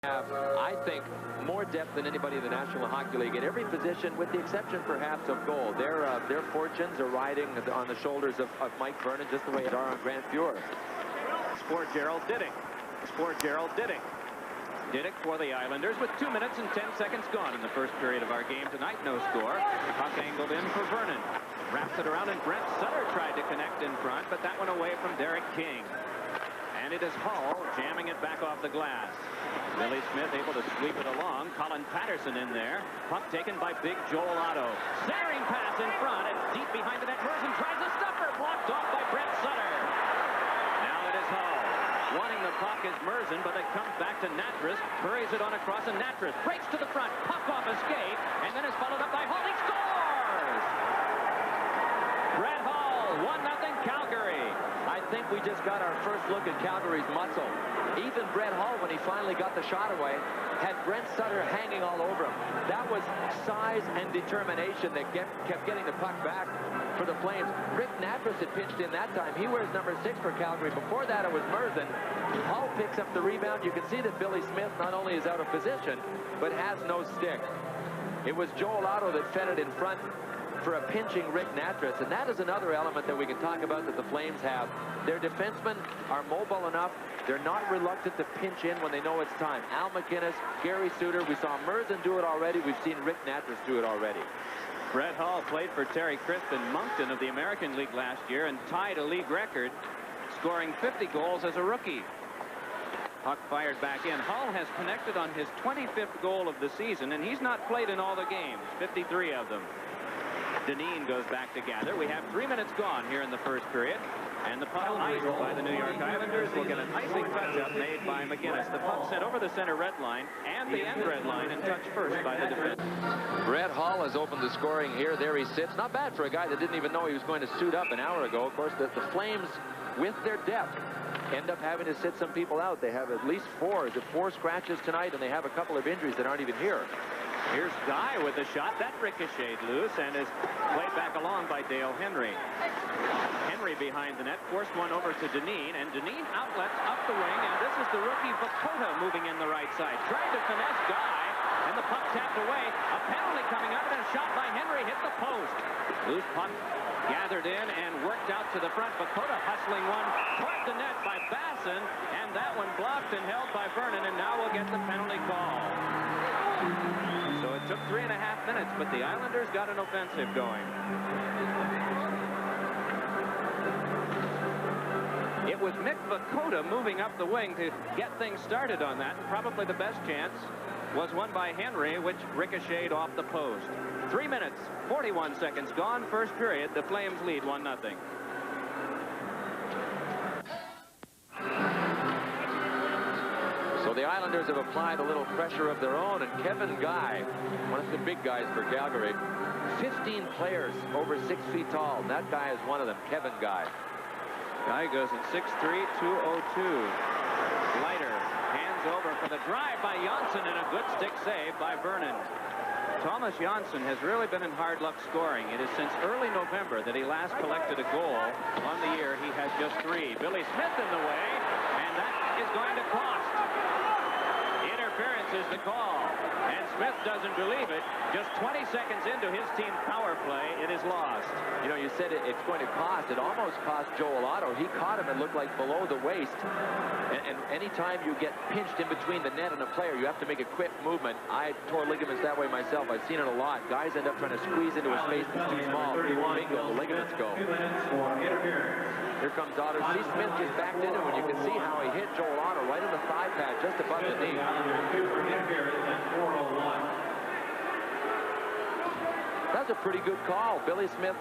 have, I think, more depth than anybody in the National Hockey League at every position, with the exception perhaps of goal. Their fortunes are riding on the shoulders of Mike Vernon, just the way it are on Grant Fuhr. For Gerald Diddick. For Gerald Diddick. Diddick for the Islanders with 2 minutes and 10 seconds gone in the first period of our game tonight. No score. Puck angled in for Vernon. Wraps it around, and Brent Sutter tried to connect in front, but that went away from Derek King. And it is Hull jamming it back off the glass. Billy Smith able to sweep it along. Colin Patterson in there. Puck taken by big Joel Otto. Centering pass in front and deep behind the net. Merson tries a stuffer. Blocked off by Brent Sutter. Now it is Hull. Wanting the puck is Merson, but it comes back to Natras. Hurries it on across, and Natras breaks to the front. Puck off a skate, and then is followed up by Hull. He scores! Brett Hull, 1-0 Calgary. I think we just got our first look at Calgary's muscle. Even Brett Hull, when he finally got the shot away, had Brent Sutter hanging all over him. That was size and determination that kept getting the puck back for the Flames. Rick Natras had pitched in that time. He wears number 6 for Calgary. Before that, it was Merson. Hull picks up the rebound. You can see that Billy Smith not only is out of position, but has no stick. It was Joel Otto that fed it in front for a pinching Rick Natras, and that is another element that we can talk about that the Flames have. Their defensemen are mobile enough. They're not reluctant to pinch in when they know it's time. Al McInnes, Gary Suter, we saw Merson do it already. We've seen Rick Natras do it already. Brett Hull played for Terry Crisp in Moncton of the American League last year and tied a league record, scoring 50 goals as a rookie. Puck fired back in. Hull has connected on his 25th goal of the season, and he's not played in all the games, 53 of them. Deneen goes back to gather. We have 3 minutes gone here in the first period. And the puck iced by the New York Islanders will get an icing touch-up made by McInnes. The puck sent over the center red line and the end red line and touched first by the defense. Brett Hull has opened the scoring here. There he sits. Not bad for a guy that didn't even know he was going to suit up an hour ago. Of course, the Flames, with their depth, end up having to sit some people out. They have at least 4. Is it 4 scratches tonight? And they have a couple of injuries that aren't even here. Here's Guy with a shot. That ricocheted loose and is played back along by Dale Henry. Henry behind the net, forced one over to Deneen, and Deneen outlets up the wing, and this is the rookie Vakota moving in the right side. Trying to finesse Guy, and the puck tapped away. A penalty coming up, and a shot by Henry hit the post. Loose puck gathered in and worked out to the front. Vakota hustling one toward the net by Basson, and that one blocked and held by Vernon, and now we'll get the penalty call. So it took 3.5 minutes, but the Islanders got an offensive going. It was Mick Vakota moving up the wing to get things started on that. Probably the best chance was won by Henry, which ricocheted off the post. 3 minutes, 41 seconds gone. First period, the Flames lead 1-0. So the Islanders have applied a little pressure of their own, and Kevin Guy, one of the big guys for Calgary, 15 players over 6 feet tall. And that guy is one of them, Kevin Guy. Guy goes at 6'3", 202. Leiter hands over for the drive by Janssen, and a good stick save by Vernon. Thomas Janssen has really been in hard luck scoring. It is since early November that he last collected a goal. On the year, he has just 3. Billy Smith in the way, and that is going to cost. Interference is the call, and Smith doesn't believe it. Just 20 seconds into his team's power play, it is lost. You know, you said it's going to cost. It almost cost Joel Otto. He caught him, it looked like below the waist. And anytime you get pinched in between the net and a player, you have to make a quick movement. I tore ligaments that way myself. I've seen it a lot. Guys end up trying to squeeze into a space that's too small. Bingo, the ligaments go. Here comes Otto. See, Smith just backed into him, and you can see how he hit Joel Otto right in the thigh pad, just above the knee. That's a pretty good call. Billy Smith,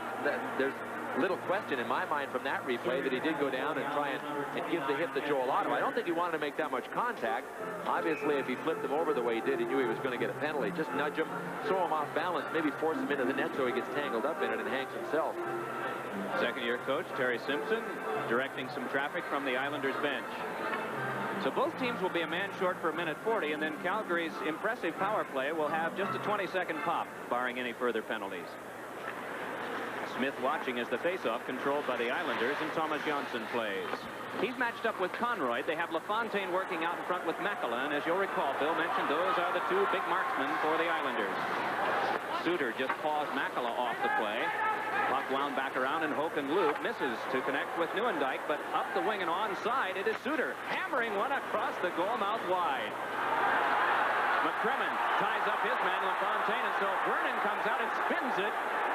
there's little question in my mind from that replay that he did go down and try and give the hit to Joel Otto. I don't think he wanted to make that much contact. Obviously, if he flipped him over the way he did, he knew he was going to get a penalty. Just nudge him, throw him off balance, maybe force him into the net so he gets tangled up in it and hangs himself. Second-year coach Terry Simpson directing some traffic from the Islanders bench. So both teams will be a man short for 1:40, and then Calgary's impressive power play will have just a 20-second pop, barring any further penalties. Smith watching as the faceoff controlled by the Islanders, and Thomas Johnson plays. He's matched up with Conroy. They have LaFontaine working out in front with Makela, and as you'll recall, Bill mentioned those are the two big marksmen for the Islanders. Suter just paused Makela off the play. Puck wound back around, and Hoken-Luke misses to connect with Nieuwendyk, but up the wing and onside, it is Suter hammering one across the goal mouth wide. McCrimmon ties up his man LaFontaine, and so Vernon comes out and spins it.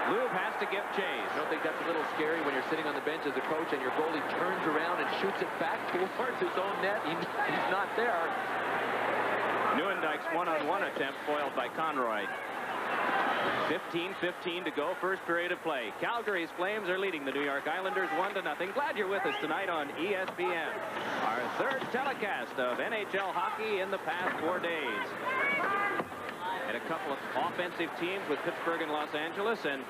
Lube has to give chase. I don't think that's a little scary when you're sitting on the bench as a coach and your goalie turns around and shoots it back towards his own net. He's not there. Nieuwendyk's one-on-one attempt foiled by Conroy. 15:15 to go, first period of play. Calgary's Flames are leading the New York Islanders 1-0. Glad you're with us tonight on ESPN. Our third telecast of NHL hockey in the past 4 days. And a couple of offensive teams with Pittsburgh and Los Angeles, and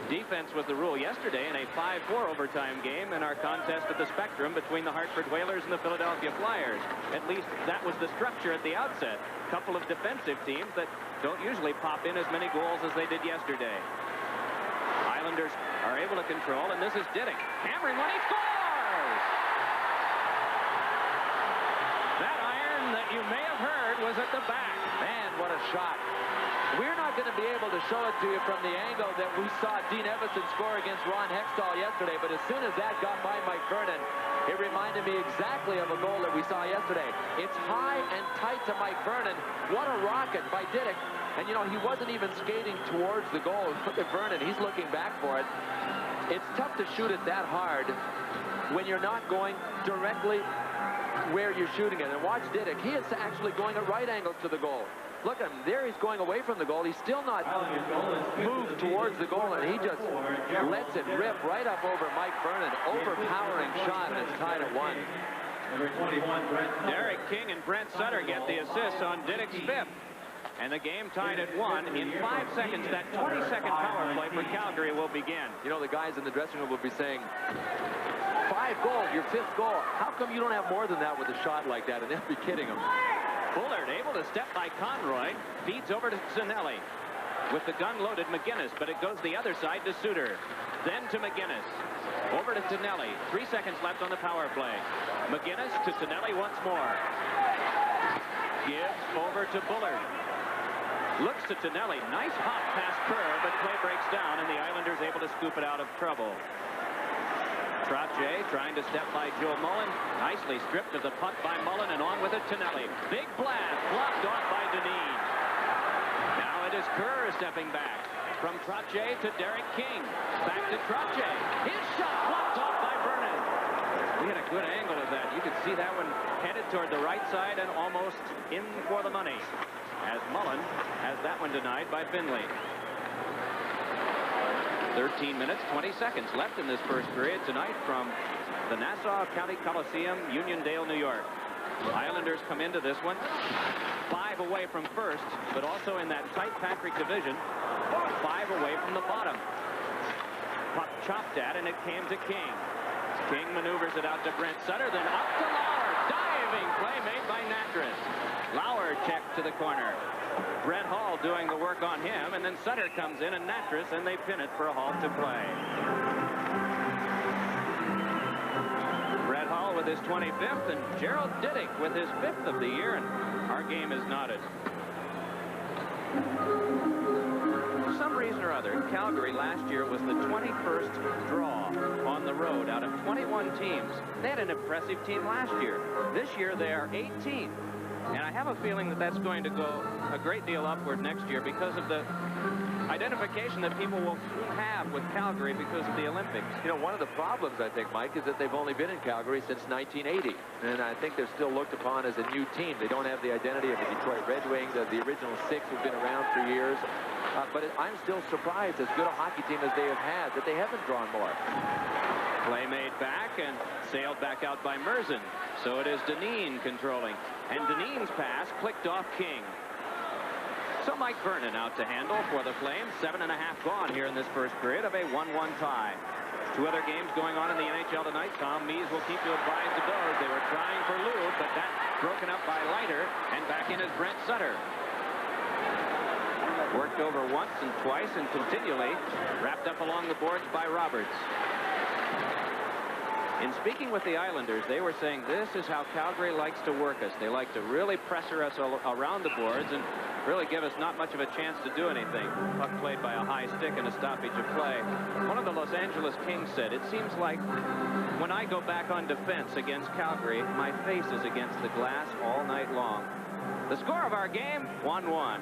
defense was the rule yesterday in a 5-4 overtime game in our contest at the Spectrum between the Hartford Whalers and the Philadelphia Flyers. At least that was the structure at the outset. A couple of defensive teams that don't usually pop in as many goals as they did yesterday. Islanders are able to control, and this is Didick hammering one. He scores! That iron that you may have heard was at the back. Man, what a shot. We're not going to be able to show it to you from the angle that we saw Dean Evason score against Ron Hextall yesterday, but as soon as that got by Mike Vernon, it reminded me exactly of a goal that we saw yesterday. It's high and tight to Mike Vernon. What a rocket by Didick. And, you know, he wasn't even skating towards the goal. Look at Vernon. He's looking back for it. It's tough to shoot it that hard when you're not going directly where you're shooting it. And watch Didick. He is actually going at right angles to the goal. Look at him. There he's going away from the goal. He's still not moved towards the goal, and he just lets it rip right up over Mike Vernon. Overpowering shot, and it's tied at 1. Number 21, Brent. Derek King and Brent Sutter get the assists on Diddick's fifth. And the game tied at 1. In 5 seconds, that 20-second power play for Calgary will begin. You know, the guys in the dressing room will be saying, 5 goals, your 5th goal. How come you don't have more than that with a shot like that? And they'll be kidding him. Bullard able to step by Conroy, feeds over to Zanelli. With the gun loaded, McGinnis, but it goes the other side to Suter. Then to McGinnis. Over to Zanelli. 3 seconds left on the power play. McGinnis to Zanelli once more. Gives over to Bullard. Looks to Tonelli. Nice hop past Kerr, but play breaks down, and the Islanders able to scoop it out of trouble. Trottier trying to step by Joe Mullen. Nicely stripped of the puck by Mullen, and on with it, Tonelli. Big blast, blocked off by Dineen. Now it is Kerr stepping back. From Trottier to Derek King. Back to Trottier. His shot blocked off by Vernon. We had a good angle of that. You could see that one headed toward the right side and almost in for the money, as Mullen has that one denied by Finley. 13 minutes, 20 seconds left in this first period tonight from the Nassau Coliseum, Uniondale, New York. Islanders come into this one 5 away from first, but also in that tight Patrick division, 5 away from the bottom. Puck chopped at, and it came to King. King maneuvers it out to Brent Sutter, then up to Lauer. Diving play made by Natras. Lauer checked to the corner. Brett Hall doing the work on him, and then Sutter comes in and Natras, and they pin it for a halt to play. Brett Hall with his 25th, and Gerald Didick with his 5th of the year, and our game is knotted. For some reason or other, Calgary last year was the 21st draw on the road out of 21 teams. They had an impressive team last year. This year they are 18. And I have a feeling that that's going to go a great deal upward next year because of the identification that people will have with Calgary because of the Olympics. You know, one of the problems, I think, Mike, is that they've only been in Calgary since 1980. And I think they're still looked upon as a new team. They don't have the identity of the Detroit Red Wings, of the original 6 who've been around for years. But I'm still surprised, as good a hockey team as they have had, that they haven't drawn more. Play made back and sailed back out by Merzen. So it is Dineen controlling. And Dineen's pass clicked off King. So Mike Vernon out to handle for the Flames. 7.5 gone here in this first period of a 1-1 tie. 2 other games going on in the NHL tonight. Tom Mees will keep you advised of those. They were trying for Lube, but that broken up by Leiter, and back in is Brent Sutter. Worked over once and twice and continually wrapped up along the boards by Roberts. In speaking with the Islanders, they were saying this is how Calgary likes to work us. They like to really pressure us around the boards and really give us not much of a chance to do anything. Puck played by a high stick and a stoppage of play. One of the Los Angeles Kings said, it seems like when I go back on defense against Calgary, my face is against the glass all night long. The score of our game, 1-1.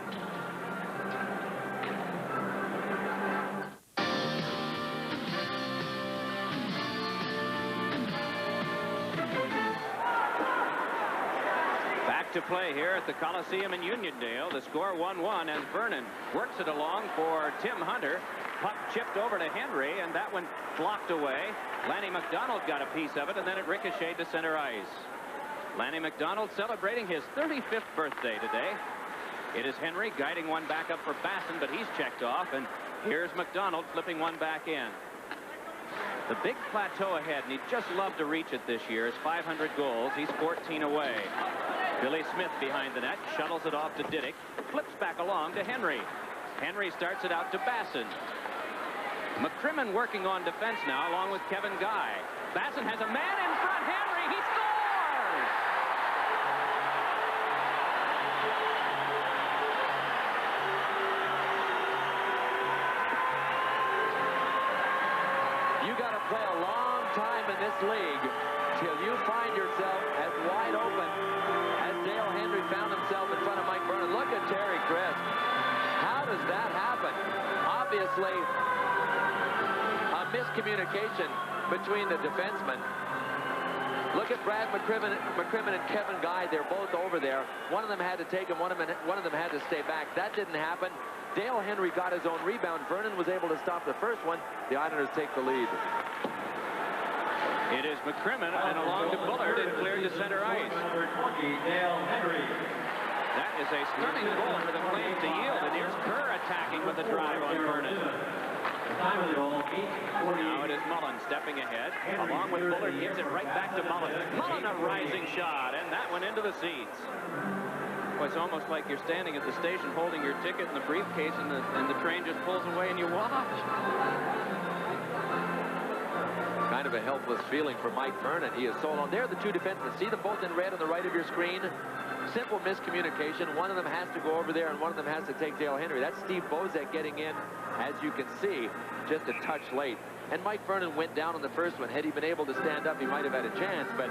To play here at the Coliseum in Uniondale. The score 1-1 as Vernon works it along for Tim Hunter. Puck chipped over to Henry, and that one blocked away. Lanny McDonald got a piece of it, and then it ricocheted to center ice. Lanny McDonald celebrating his 35th birthday today. It is Henry guiding one back up for Basson, but he's checked off, and here's McDonald flipping one back in. The big plateau ahead, and he'd just love to reach it this year, is 500 goals. He's 14 away. Billy Smith behind the net, shuttles it off to Diddick, flips back along to Henry. Henry starts it out to Basson. McCrimmon working on defense now, along with Kevin Guy. Basson has a man in front. Henry, he scores! You got to play a long time in this league till you find yourself as wide open as Dale Henry found himself in front of Mike Vernon. Look at Terry Crisp. How does that happen? Obviously, a miscommunication between the defensemen. Look at Brad McCrimmon and Kevin Guy. They're both over there. One of them had to take him. One of them had to stay back. That didn't happen. Dale Henry got his own rebound. Vernon was able to stop the first one. The Islanders take the lead. It is McCrimmon, and along to Bullard, and cleared to center ice. That is a stunning goal for the Flames to yield, and here's Kerr attacking with a drive on Vernon. Now it is Mullen stepping ahead, along with Bullard, gives it right back to Mullen. Mullen, a rising shot, and that went into the seats. Well, it's almost like you're standing at the station holding your ticket in the briefcase, and the train just pulls away and you watch. Kind of a helpless feeling for Mike Vernon. He is so alone. There are the two defensemen. See them both in red on the right of your screen? Simple miscommunication. One of them has to go over there, and one of them has to take Dale Henry. That's Steve Bozek getting in, as you can see, just a touch late. And Mike Vernon went down on the first one. Had he been able to stand up, he might have had a chance, but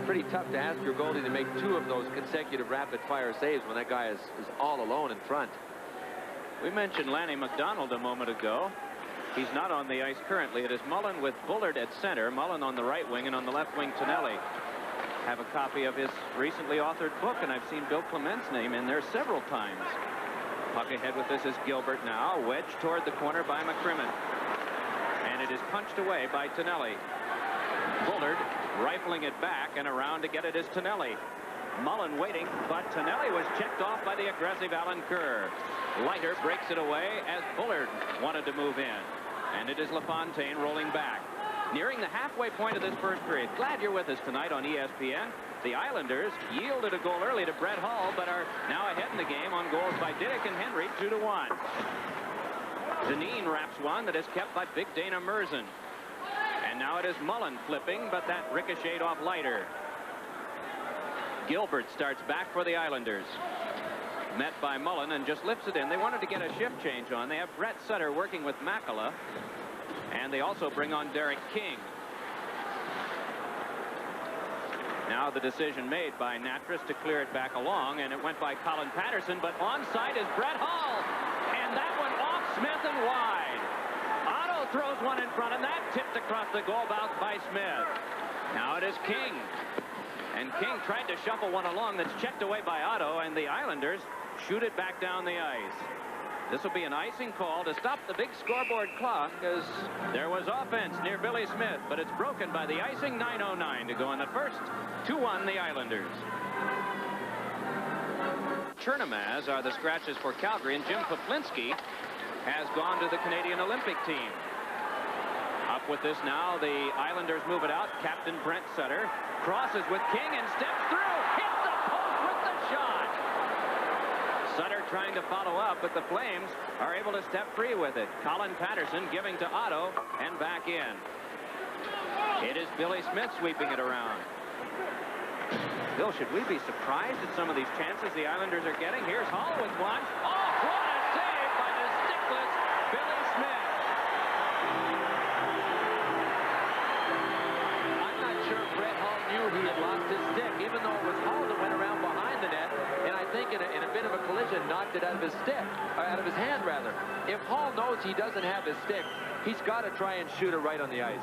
pretty tough to ask your goalie to make two of those consecutive rapid-fire saves when that guy is all alone in front. We mentioned Lanny McDonald a moment ago. He's not on the ice currently. It is Mullen with Bullard at center. Mullen on the right wing, and on the left wing, Tonelli. Have a copy of his recently authored book, and I've seen Bill Clement's name in there several times. Puck ahead with this is Gilbert now. Wedged toward the corner by McCrimmon. And it is punched away by Tonelli. Bullard rifling it back, and around to get it is Tonelli. Mullen waiting, but Tonelli was checked off by the aggressive Alan Kerr. Leiter breaks it away as Bullard wanted to move in. And it is LaFontaine rolling back. Nearing the halfway point of this first period. Glad you're with us tonight on ESPN. The Islanders yielded a goal early to Brett Hull, but are now ahead in the game on goals by Diddick and Henry, 2-1. Deneen wraps one that is kept by Big Dana Merzen. And now it is Mullen flipping, but that ricocheted off Leiter. Gilbert starts back for the Islanders. Met by Mullen and just lifts it in. They wanted to get a shift change on. They have Brett Sutter working with Makala. And they also bring on Derek King. Now the decision made by Natras to clear it back along, and it went by Colin Patterson, but onside is Brett Hull. And that one off Smith and wide. Otto throws one in front, and that tipped across the goal box by Smith. Now it is King. And King tried to shuffle one along that's checked away by Otto, and the Islanders shoot it back down the ice. This will be an icing call to stop the big scoreboard clock, as there was offense near Billy Smith, but it's broken by the icing. 9:09 to go in the first. 2-1 the Islanders. Chernamaz are the scratches for Calgary, and Jim Poplinski has gone to the Canadian Olympic team. Up with this now, the Islanders move it out. Captain Brent Sutter crosses with King and steps through. Hits the post with the shot. Sutter trying to follow up, but the Flames are able to step free with it. Colin Patterson giving to Otto and back in. It is Billy Smith sweeping it around. Bill, should we be surprised at some of these chances the Islanders are getting? Here's Hall with one. Oh, what a save by the stickless Billy Smith. I'm not sure Brett Hall knew he had lost his stick, even though it was Hall that went around behind the net, and I think in a bit of a collision knocked it out of his stick, out of his hand rather. If Hall knows he doesn't have his stick, he's got to try and shoot it right on the ice.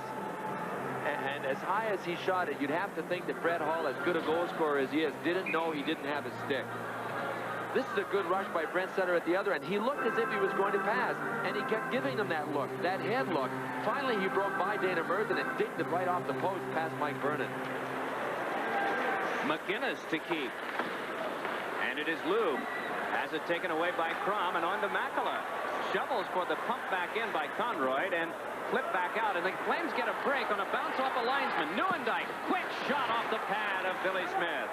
And as high as he shot it, you'd have to think that Brett Hall, as good a goal scorer as he is, didn't know he didn't have his stick. This is a good rush by Brent Sutter at the other end. He looked as if he was going to pass, and he kept giving him that look, that head look. Finally, he broke by Dana Murthen and dinked it right off the post past Mike Vernon. McGinnis to keep. And it is Lube. Has it taken away by Crom and on to Makela. Shovels for the pump back in by Conroy and flip back out, and the Flames get a break on a bounce off a linesman. Neuendijk, quick shot off the pad of Billy Smith.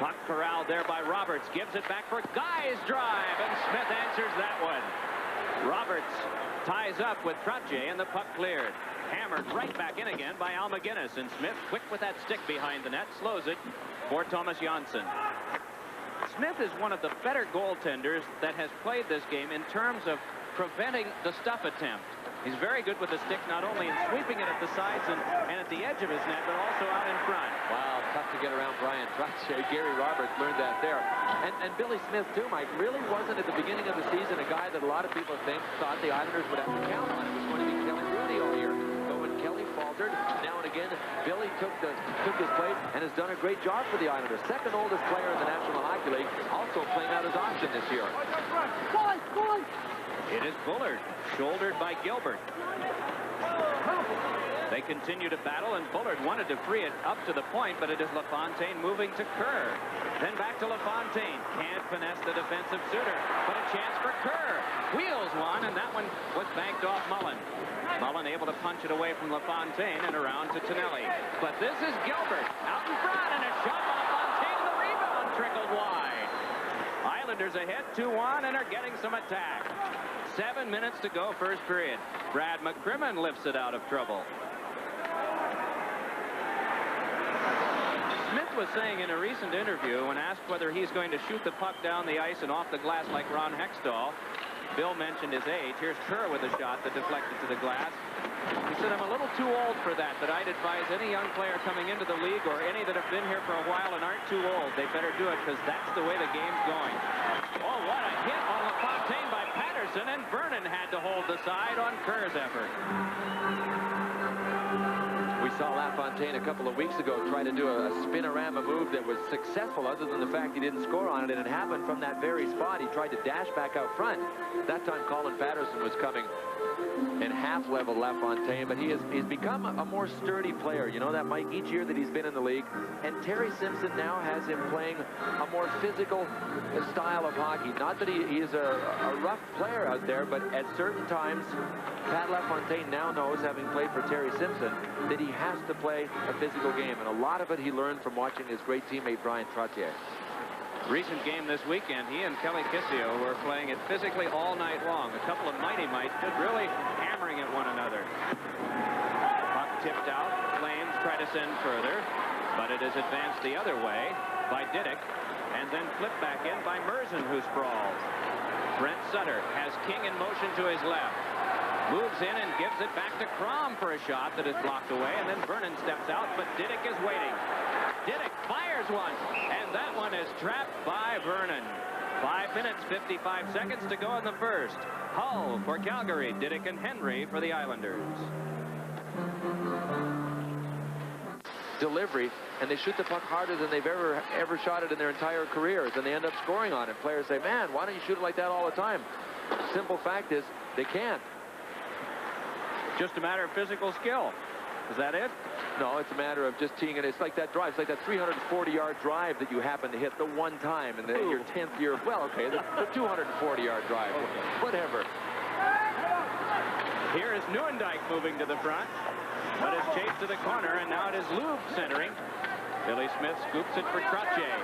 Puck corralled there by Roberts, gives it back for Guy's drive, and Smith answers that one. Roberts ties up with Trottier, and the puck cleared. Hammered right back in again by Al McGinnis, and Smith, quick with that stick behind the net, slows it for Thomas Janssen. Smith is one of the better goaltenders that has played this game in terms of preventing the stuff attempt. He's very good with the stick, not only in sweeping it at the sides and at the edge of his net, but also out in front. Wow, tough to get around Brian Trottier. Gary Roberts learned that there. And Billy Smith, too, Mike, really wasn't at the beginning of the season a guy that a lot of people thought the Islanders would have to count on. It was going to be Kelly Rudy all year. But when Kelly faltered, now and again, Billy took his place and has done a great job for the Islanders. Second oldest player in the National Hockey League, also playing out his option this year. It is Bullard, shouldered by Gilbert. They continue to battle, and Bullard wanted to free it up to the point, but it is LaFontaine moving to Kerr. Then back to LaFontaine. Can't finesse the defensive Suter, but a chance for Kerr. Wheels one, and that one was banked off Mullen. Mullen able to punch it away from LaFontaine and around to Tonelli. But this is Gilbert out in front, and a shot by LaFontaine, and the rebound trickled wide. Islanders ahead 2-1 and are getting some attack. 7 minutes to go, first period. Brad McCrimmon lifts it out of trouble. Smith was saying in a recent interview, when asked whether he's going to shoot the puck down the ice and off the glass like Ron Hextall, Bill mentioned his age. Here's Kerr with a shot that deflected to the glass. He said, I'm a little too old for that, but I'd advise any young player coming into the league or any that have been here for a while and aren't too old, they better do it because that's the way the game's going. Oh, what a hit on LaFontaine by Patterson, and Vernon had to hold the side on Kerr's effort. We saw LaFontaine a couple of weeks ago try to do a spinorama move that was successful, other than the fact he didn't score on it, and it happened from that very spot. He tried to dash back out front. That time Colin Patterson was coming and half-level LaFontaine, but he's become a more sturdy player. You know that, Mike, each year that he's been in the league. And Terry Simpson now has him playing a more physical style of hockey. Not that he is a rough player out there, but at certain times, Pat LaFontaine now knows, having played for Terry Simpson, that he has to play a physical game. And a lot of it he learned from watching his great teammate, Brian Trottier. Recent game this weekend, he and Kelly Kissio were playing it physically all night long. A couple of mighty mites, but really hammering at one another. Puck tipped out. Flames try to send further, but it is advanced the other way by Diddick, and then flipped back in by Merzen, who sprawls. Brent Sutter has King in motion to his left. Moves in and gives it back to Crom for a shot that is blocked away, and then Vernon steps out, but Diddick is waiting. Diddick fires one, and that one is trapped by Vernon. 5 minutes, 55 seconds to go in the first. Hull for Calgary, Diddick and Henry for the Islanders. Delivery, and they shoot the puck harder than they've ever shot it in their entire careers, and they end up scoring on it. Players say, man, why don't you shoot it like that all the time? Simple fact is, they can't. Just a matter of physical skill. Is that it? No, it's a matter of just teeing it. It's like that drive. It's like that 340-yard drive that you happen to hit the one time in your 10th year. Well, okay, the 240-yard drive. Okay. Whatever. Here is Neuendijk moving to the front, but is chased to the corner, and now it is Lube centering. Billy Smith scoops it for Trottier.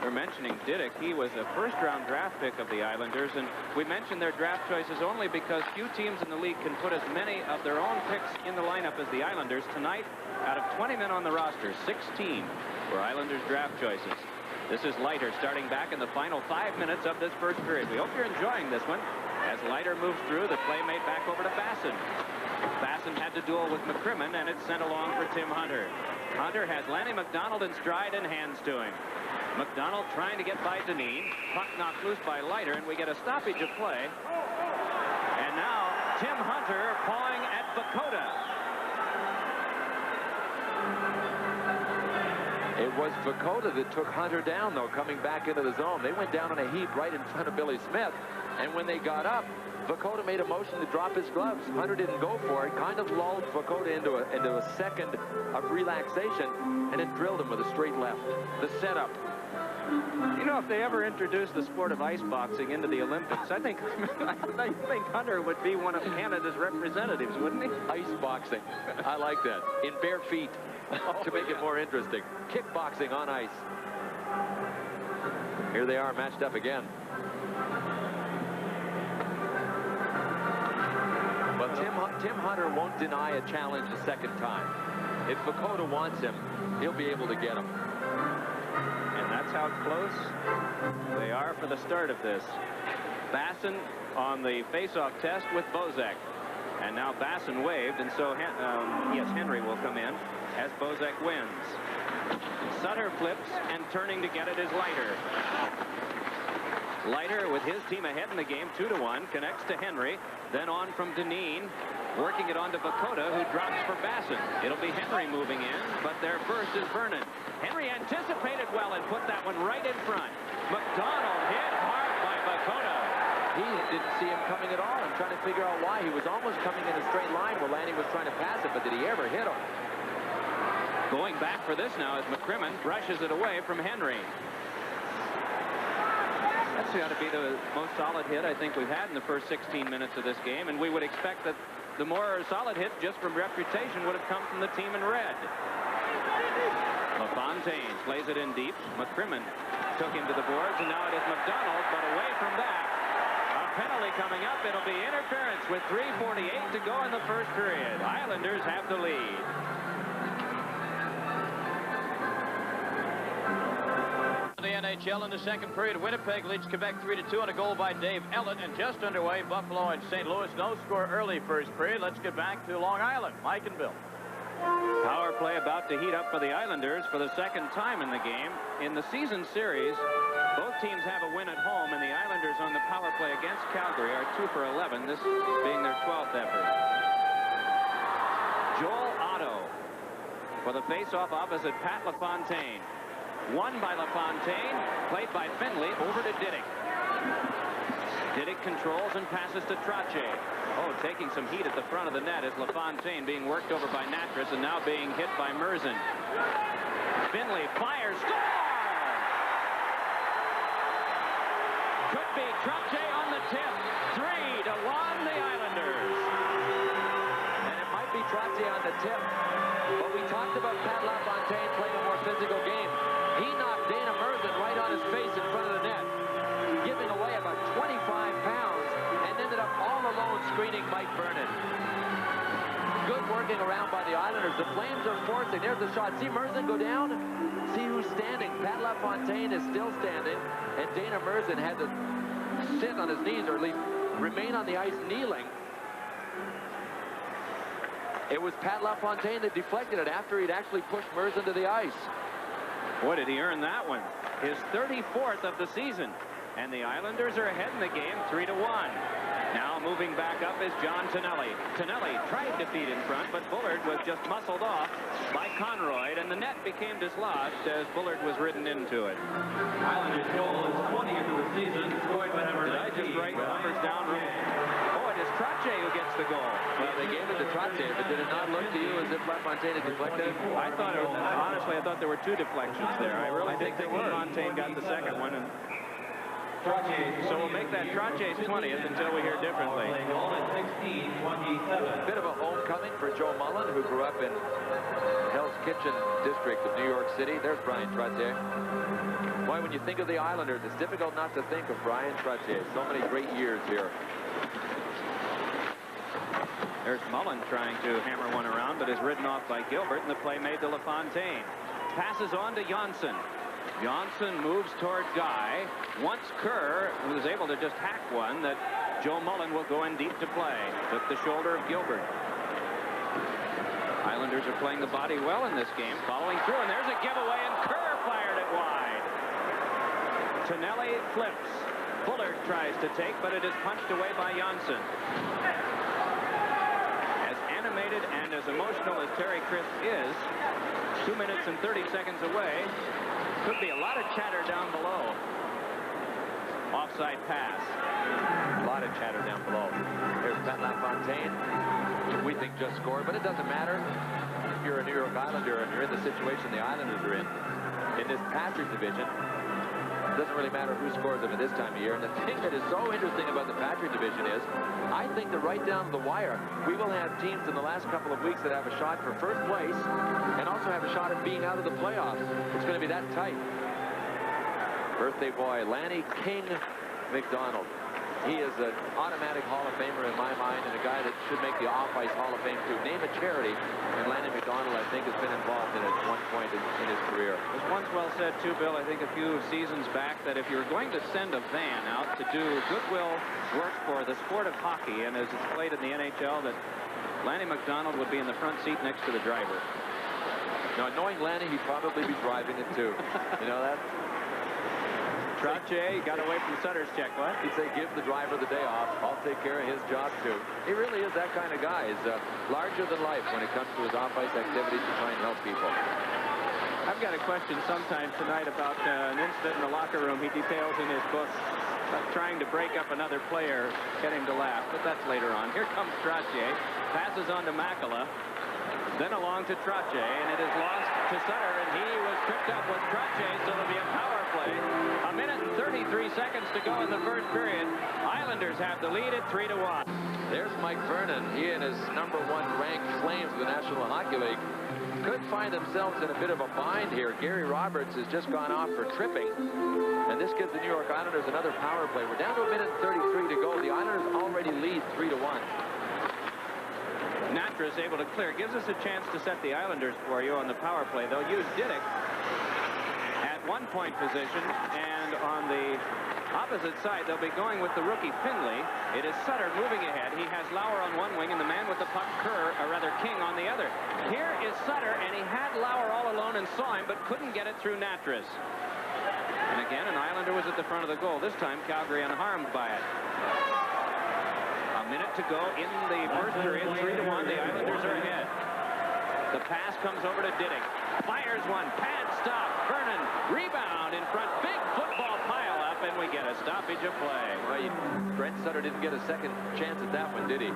We're mentioning Diddick. He was a first-round draft pick of the Islanders, and we mentioned their draft choices only because few teams in the league can put as many of their own picks in the lineup as the Islanders. Tonight, out of 20 men on the roster, 16 were Islanders draft choices. This is Leiter starting back in the final 5 minutes of this first period. We hope you're enjoying this one. As Leiter moves through, the play made back over to Basson. Basson had to duel with McCrimmon, and it's sent along for Tim Hunter. Hunter has Lanny McDonald in stride and hands to him. McDonald trying to get by Dineen. Puck knocked loose by Leiter, and we get a stoppage of play. And now Tim Hunter pawing at Vakota. It was Vakota that took Hunter down, though, coming back into the zone. They went down on a heap right in front of Billy Smith, and when they got up, Vakota made a motion to drop his gloves. Hunter didn't go for it, kind of lulled Vakota into a second of relaxation, and then drilled him with a straight left. The setup. You know, if they ever introduced the sport of ice boxing into the Olympics, I think Hunter would be one of Canada's representatives, wouldn't he? Ice boxing. I like that. In bare feet to make it more interesting. Kickboxing on ice. Here they are matched up again. But Tim Hunter won't deny a challenge a second time. If Vakota wants him, he'll be able to get him. And that's how close they are for the start of this. Basson on the face-off test with Bozak. And now Basson waved, and so yes, Henry will come in as Bozak wins. Sutter flips, and turning to get it is Leiter. Leiter, with his team ahead in the game, 2-1, connects to Henry. Then on from Dineen, working it on to Vakota, who drops for Basson. It'll be Henry moving in, but there first is Vernon. Henry anticipated well and put that one right in front. McDonald hit hard by Vakota. He didn't see him coming at all. I'm trying to figure out why. He was almost coming in a straight line where Lanning was trying to pass it, but did he ever hit him? Going back for this now as McCrimmon brushes it away from Henry. That's got to be the most solid hit I think we've had in the first 16 minutes of this game, and we would expect that the more solid hits just from reputation would have come from the team in red. LaFontaine plays it in deep. McCrimmon took him to the boards, and now it is McDonald, but away from that. A penalty coming up. It'll be interference with 3:48 to go in the first period. Islanders have the lead. The NHL in the second period. Winnipeg leads Quebec 3-2 on a goal by Dave Ellett, and just underway Buffalo and St. Louis. No score early first period. Let's get back to Long Island. Mike and Bill. Power play about to heat up for the Islanders for the second time in the game. In the season series, both teams have a win at home, and the Islanders on the power play against Calgary are 2 for 11, this being their 12th effort. Joel Otto for the face-off opposite Pat LaFontaine. Won by LaFontaine, played by Finley, over to Diddick. Diddick controls and passes to Trache. Oh, taking some heat at the front of the net is LaFontaine being worked over by Natras and now being hit by Merzin. Finley fires, score! Could be Trache on the tip. 3-1 the Islanders. And it might be Trache on the tip, but we talked about Pat LaFontaine playing a more physical game. He knocked Dana Merzin right on his face in front of the net, giving away about 25 pounds, and ended up all alone screening Mike Vernon. Good working around by the Islanders. The Flames are forcing. There's the shot. See Merzin go down? See who's standing. Pat LaFontaine is still standing, and Dana Merzin had to sit on his knees, or at least remain on the ice kneeling. It was Pat LaFontaine that deflected it after he'd actually pushed Merzin to the ice. Boy, did he earn that one. His 34th of the season. And the Islanders are ahead in the game 3-1. Now moving back up is John Tonelli. Tonelli tried to feed in front, but Bullard was just muscled off by Conroy, and the net became dislodged as Bullard was ridden into it. Islanders goal is 20th of the season, scored by number 19. Did I just write the numbers down? Oh, it is Trache who gets the goal. Well, they gave it to Trache, but did it not look to you as if LaFontaine had deflected? I thought it was, honestly, I thought there were two deflections there. I really think that LaFontaine got the second one. And so we'll make that Trache's 20th until we hear differently. A bit of a homecoming for Joe Mullen, who grew up in Hell's Kitchen district of New York City. There's Brian Trache. Boy, when you think of the Islanders, it's difficult not to think of Brian Trottier. So many great years here. There's Mullen trying to hammer one around, but is ridden off by Gilbert, and the play made to LaFontaine. Passes on to Janssen. Janssen moves toward Guy. Once Kerr was able to just hack one that Joe Mullen will go in deep to play. Took the shoulder of Gilbert. Islanders are playing the body well in this game, following through, and there's a giveaway, and Kerr fired it wide. Tonelli flips. Bullard tries to take, but it is punched away by Janssen. As animated and as emotional as Terry Crisp is, 2 minutes and 30 seconds away, could be a lot of chatter down below. Offside pass. A lot of chatter down below. Here's Pat LaFontaine. We think just scored, but it doesn't matter. If you're a New York Islander and you're in the situation the Islanders are in this Patrick division, it doesn't really matter who scores them at this time of year. And the thing that is so interesting about the Patrick division is, I think that right down to the wire, we will have teams in the last couple of weeks that have a shot for first place and also have a shot at being out of the playoffs. It's going to be that tight. Birthday boy, Lanny King McDonald. He is an automatic Hall of Famer in my mind, and a guy that should make the off-ice Hall of Fame too. Name a charity, and Lanny McDonald, I think, has been involved in it at one point in his career. It was once well said, too, Bill, I think a few seasons back, that if you're going to send a van out to do goodwill work for the sport of hockey, and as it's played in the NHL, that Lanny McDonald would be in the front seat next to the driver. Now, knowing Lanny, he'd probably be driving it, too. You know that? Trottier got away from Sutter's check, what? He'd say, give the driver the day off. I'll take care of his job, too. He really is that kind of guy. He's larger than life when it comes to his off-ice activities to try and help people. I've got a question sometime tonight about an incident in the locker room he details in his book, trying to break up another player, get him to laugh, but that's later on. Here comes Trottier, passes on to Makela, then along to Trottier, and it is lost to Sutter, and he was tripped up with Trottier, so it'll be a power play. A minute and 33 seconds to go in the first period. Islanders have the lead at 3-1. There's Mike Vernon. He and his #1 ranked Flames of the National Hockey League could find themselves in a bit of a bind here. Gary Roberts has just gone off for tripping, and this gives the New York Islanders another power play. We're down to a minute and 33 to go. The Islanders already lead 3-1. Natras able to clear. Gives us a chance to set the Islanders for you on the power play. They'll use Diddick at 1-point position, and on the opposite side, they'll be going with the rookie Finley. It is Sutter moving ahead. He has Lauer on one wing, and the man with the puck, King, on the other. Here is Sutter, and he had Lauer all alone and saw him, but couldn't get it through Natras. And again, an Islander was at the front of the goal. This time, Calgary unharmed by it. A minute to go in the first period. 3-1. The Islanders are ahead. The pass comes over to Diddick. Fires one. Pad stop. Vernon. Rebound in front. Big football pile up, and we get a stoppage of play. Well, Brent Sutter didn't get a second chance at that one, did he?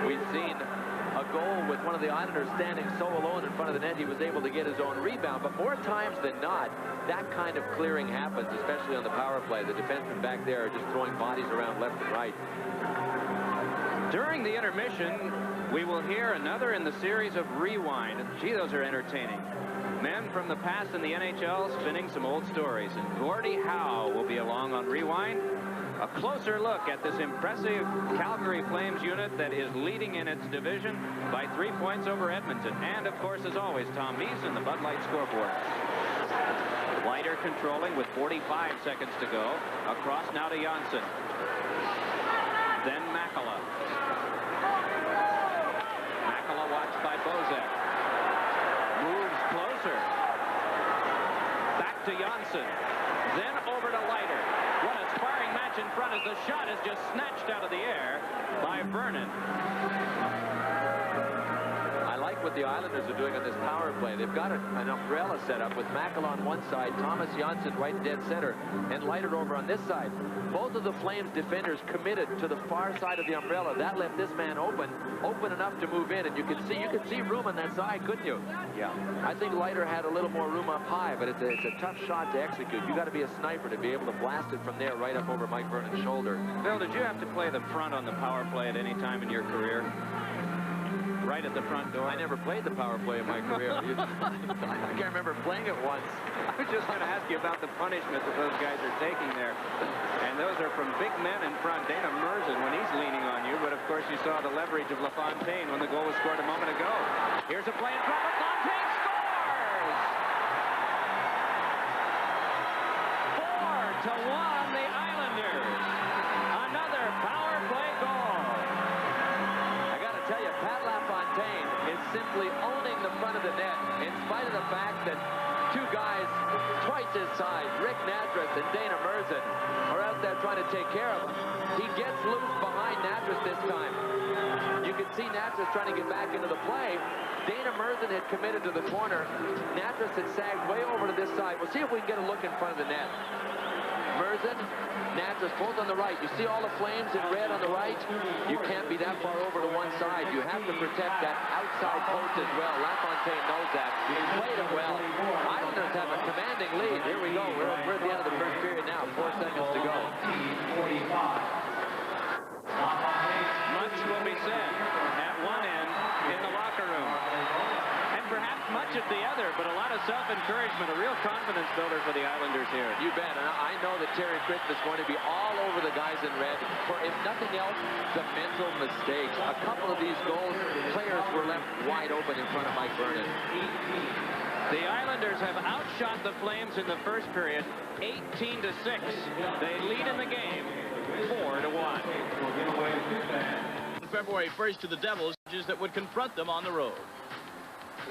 We've seen a goal with one of the Islanders standing so alone in front of the net, he was able to get his own rebound. But more times than not, that kind of clearing happens, especially on the power play. The defensemen back there are just throwing bodies around left and right. During the intermission, we will hear another in the series of Rewind. Gee, those are entertaining. Men from the past in the NHL spinning some old stories. And Gordie Howe will be along on Rewind. A closer look at this impressive Calgary Flames unit that is leading in its division by 3 points over Edmonton. And, of course, as always, Tom Meesen, the Bud Light scoreboard. Leiter controlling with 45 seconds to go. Across now to Janssen. Then Makela. Makela watched by Bozek. Moves closer. Back to Janssen. Then over to Leiter. What a sparring match in front as the shot is just snatched out of the air by Vernon. I like what the Islanders are doing on this power play. They've got an umbrella set up with Makela on one side, Thomas Janssen right dead center, and Leiter over on this side. Both of the Flames defenders committed to the far side of the umbrella. That left this man open enough to move in, and you could see room on that side, couldn't you? Yeah. I think Leiter had a little more room up high, but it's a tough shot to execute. You got to be a sniper to be able to blast it from there right up over Mike Vernon's shoulder. Bill, did you have to play the front on the power play at any time in your career? right at the front door. I never played the power play in my career. I can't remember playing it once. I was just going to ask you about the punishment that those guys are taking there. And those are from big men in front. Dana Merzen when he's leaning on you. But, of course, you saw the leverage of LaFontaine when the goal was scored a moment ago. Here's a play in front. LaFontaine scores! 4-1, the Islanders. Another power play goal. I got to tell you, Pat LaFontaine is simply owning the front of the net in spite of the fact that two guys twice his size, Rick Natras and Dana Merzen, are out there trying to take care of him. He gets loose behind Natras this time. You can see Natras trying to get back into the play. Dana Merzen had committed to the corner. Natras had sagged way over to this side. We'll see if we can get a look in front of the net. Merzen, Natras, both on the right. You see all the flames in red on the right? You can't be that far over to one side. You have to protect that outside post as well. LaFontaine knows that. He played it well. Islanders have a commanding lead. Here we go. We're at the end of the first period now. 4 seconds to go. Much will be said at one end in the locker room. And perhaps much at the other, but a lot of self-encouragement, a real confidence builder for the Islanders here. You bet. And I know that Terry Christ is going to be all over the guys in red for, if nothing else, the mental mistakes. A couple of these goals, players were left wide open in front of Mike Vernon. The Islanders have outshot the Flames in the first period, 18-6. They lead in the game, 4-1. February 1st to the Devils, that would confront them on the road.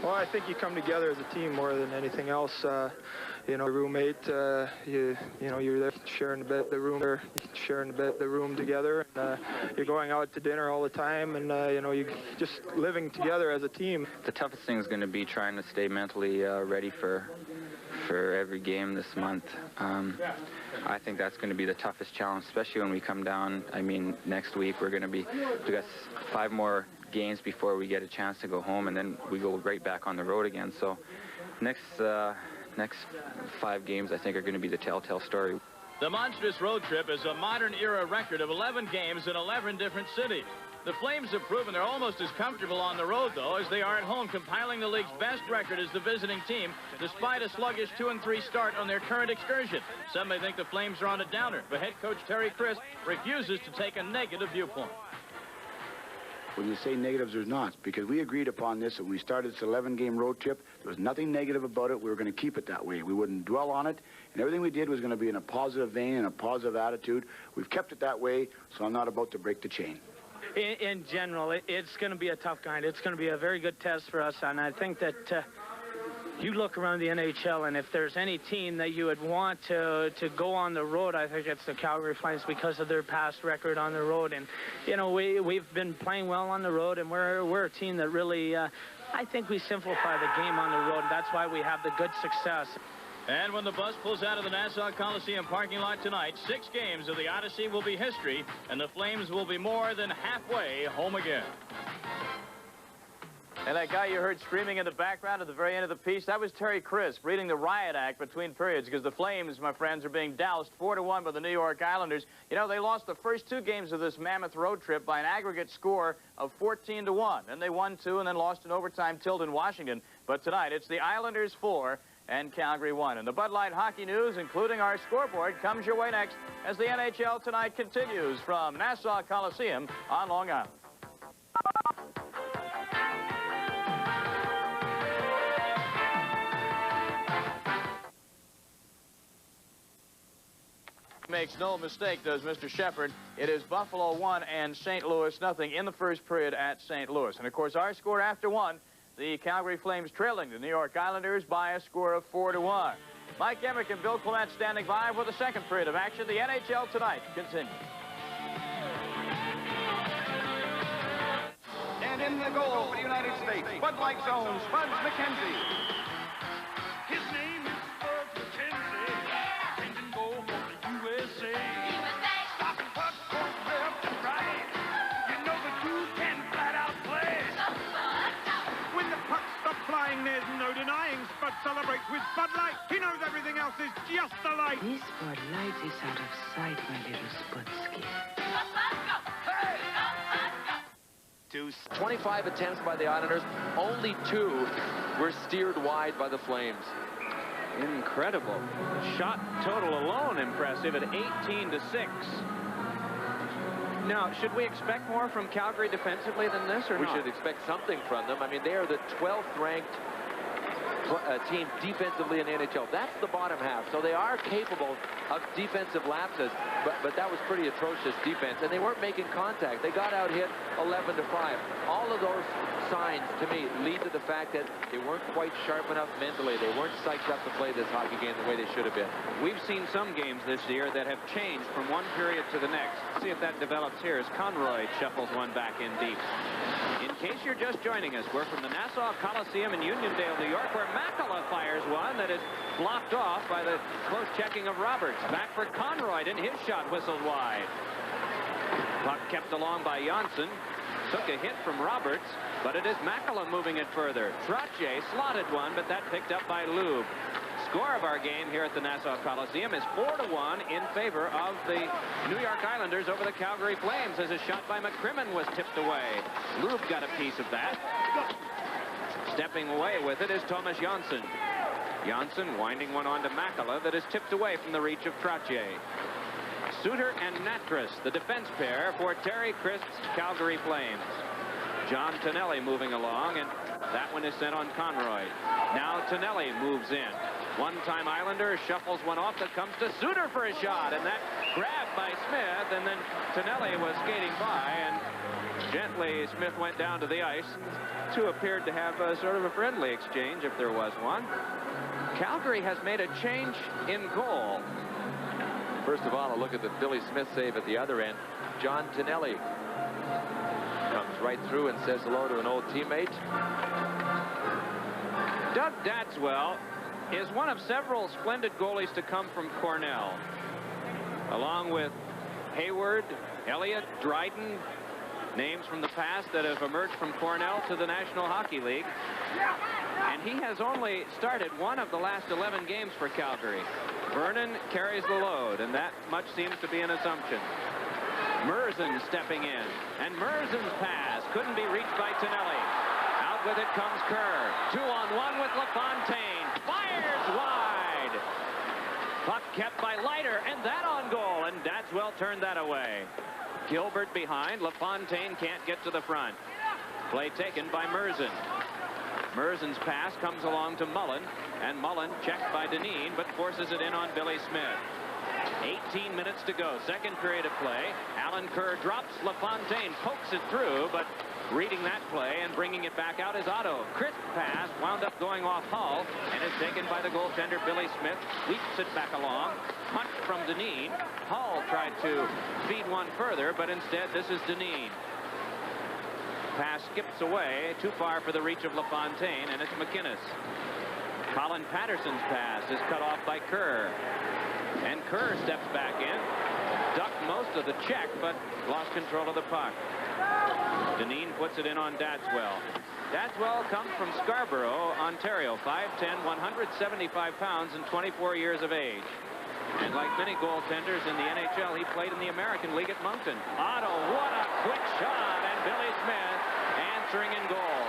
Well, I think you come together as a team more than anything else. You know, roommate, you know, you're there sharing the room together. And, you're going out to dinner all the time, and you know, you just living together as a team. The toughest thing is going to be trying to stay mentally ready for every game this month. I think that's going to be the toughest challenge, especially when we come down. I mean, next week we got 5 more games before we get a chance to go home, and then we go right back on the road again. So next 5 games, I think, are going to be the telltale story. The monstrous road trip is a modern-era record of 11 games in 11 different cities. The Flames have proven they're almost as comfortable on the road, though, as they are at home, compiling the league's best record as the visiting team, despite a sluggish 2-3 start on their current excursion. Some may think the Flames are on a downer, but head coach Terry Christ refuses to take a negative viewpoint. When you say negatives, there's not, because we agreed upon this, and when we started this 11-game road trip, there was nothing negative about it. We were going to keep it that way. We wouldn't dwell on it, and everything we did was going to be in a positive vein and a positive attitude. We've kept it that way, so I'm not about to break the chain. In general, it's going to be a tough grind. It's going to be a very good test for us, and I think that you look around the NHL, and if there's any team that you would want to go on the road, I think it's the Calgary Flames because of their past record on the road. And, you know, we've been playing well on the road, and we're a team that really, I think we simplify the game on the road. That's why we have the good success. And when the bus pulls out of the Nassau Coliseum parking lot tonight, 6 games of the Odyssey will be history, and the Flames will be more than halfway home again. And that guy you heard screaming in the background at the very end of the piece, that was Terry Christ reading the riot act between periods, because the Flames, my friends, are being doused 4-1 by the New York Islanders. You know, they lost the first 2 games of this mammoth road trip by an aggregate score of 14-1. Then they won 2 and then lost in overtime Tilden, Washington. But tonight, it's the Islanders 4 and Calgary 1. And the Bud Light hockey news, including our scoreboard, comes your way next as the NHL Tonight continues from Nassau Coliseum on Long Island. Makes no mistake, does Mr. Shepard. It is Buffalo 1 and St. Louis nothing in the first period at St. Louis. And, of course, our score after 1, the Calgary Flames trailing the New York Islanders by a score of 4-1. Mike Emerick and Bill Clement standing by for the second period of action. The NHL Tonight continues. And in the goal for the United States, Bud Light's own Spuds McKenzie. His name is Spuds McKenzie. Engine goal for the USA. Stopping puck, court left and right. You know the two can flat out play. When the puck stops flying, there's no denying Spud celebrates with Bud Light. He knows everything else is just a light. This Bud Light is out of sight, my little Spudsky. 25 attempts by the Islanders, only 2 were steered wide by the Flames. Incredible. Shot total alone impressive at 18-6. Now, should we expect more from Calgary defensively than this, or we not? should expect something from them. I mean, they are the 12th ranked team defensively in the NHL. That's the bottom half. So they are capable of defensive lapses, but that was pretty atrocious defense, and they weren't making contact. They got out hit 11-5. All of those signs, to me, lead to the fact that they weren't quite sharp enough mentally. They weren't psyched up to play this hockey game the way they should have been. We've seen some games this year that have changed from one period to the next. See if that develops here as Conroy shuffles one back in deep. In case you're just joining us, we're from the Nassau Coliseum in Uniondale, New York, where Makala fires one that is blocked off by the close checking of Roberts. Back for Conroy, and his shot whistled wide. Puck kept along by Janssen. Took a hit from Roberts, but it is Makala moving it further. Trottier slotted one, but that picked up by Lube. Score of our game here at the Nassau Coliseum is 4-1 in favor of the New York Islanders over the Calgary Flames, as a shot by McCrimmon was tipped away. Lube got a piece of that. Stepping away with it is Thomas Janssen. Janssen winding one on to Makala that is tipped away from the reach of Trottier. Suter and Natras, the defense pair for Terry Crisp's Calgary Flames. John Tonelli moving along, and that one is sent on Conroy. Now Tonelli moves in. One-time Islander shuffles one off that comes to Suter for a shot, and that grabbed by Smith, and then Tonelli was skating by, and gently Smith went down to the ice. Two appeared to have sort of a friendly exchange, if there was one. Calgary has made a change in goal. First of all, a look at the Billy Smith save at the other end. John Tonelli comes right through and says hello to an old teammate. Doug Datswell is one of several splendid goalies to come from Cornell, along with Hayward, Elliott, Dryden, names from the past that have emerged from Cornell to the National Hockey League. And he has only started one of the last 11 games for Calgary. Vernon carries the load, and that much seems to be an assumption. Merzen stepping in, and Merzen's pass couldn't be reached by Tonelli. Out with it comes Kerr. 2-on-1 with LaFontaine. Fires wide. Puck kept by Leiter, and that on goal, and Datswell turned that away. Gilbert behind. LaFontaine can't get to the front. Play taken by Merzen. Merzen's pass comes along to Mullen, and Mullen checked by Deneen, but forces it in on Billy Smith. 18 minutes to go. Second period of play. Alan Kerr drops. LaFontaine pokes it through, but reading that play and bringing it back out is Otto. Crisp pass wound up going off Hull, and is taken by the goaltender Billy Smith. Sweeps it back along. Punt from Deneen. Hull tried to feed one further, but instead this is Deneen. Pass skips away, too far for the reach of LaFontaine, and it's McInnes. Colin Patterson's pass is cut off by Kerr. And Kerr steps back in, ducked most of the check, but lost control of the puck. Deneen puts it in on Datswell. Datswell comes from Scarborough, Ontario, 5'10", 175 pounds, and 24 years of age. And like many goaltenders in the NHL, he played in the American League at Moncton. Otto, what a quick shot, and Billy Smith answering in goal.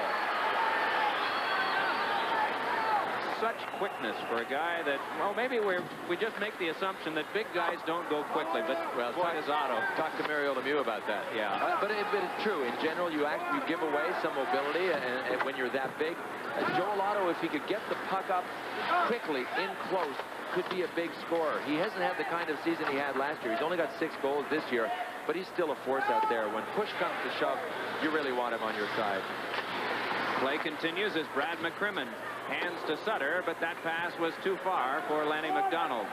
Such quickness for a guy that, well, maybe we just make the assumption that big guys don't go quickly, but well, boy, is Otto. Talk to Mario Lemieux about that. Yeah. But it's true. In general, you give away some mobility and when you're that big. Joel Otto, if he could get the puck up quickly, in close, could be a big scorer. He hasn't had the kind of season he had last year. He's only got 6 goals this year, but he's still a force out there. When push comes to shove, you really want him on your side. Play continues as Brad McCrimmon hands to Sutter, but that pass was too far for Lanny McDonald.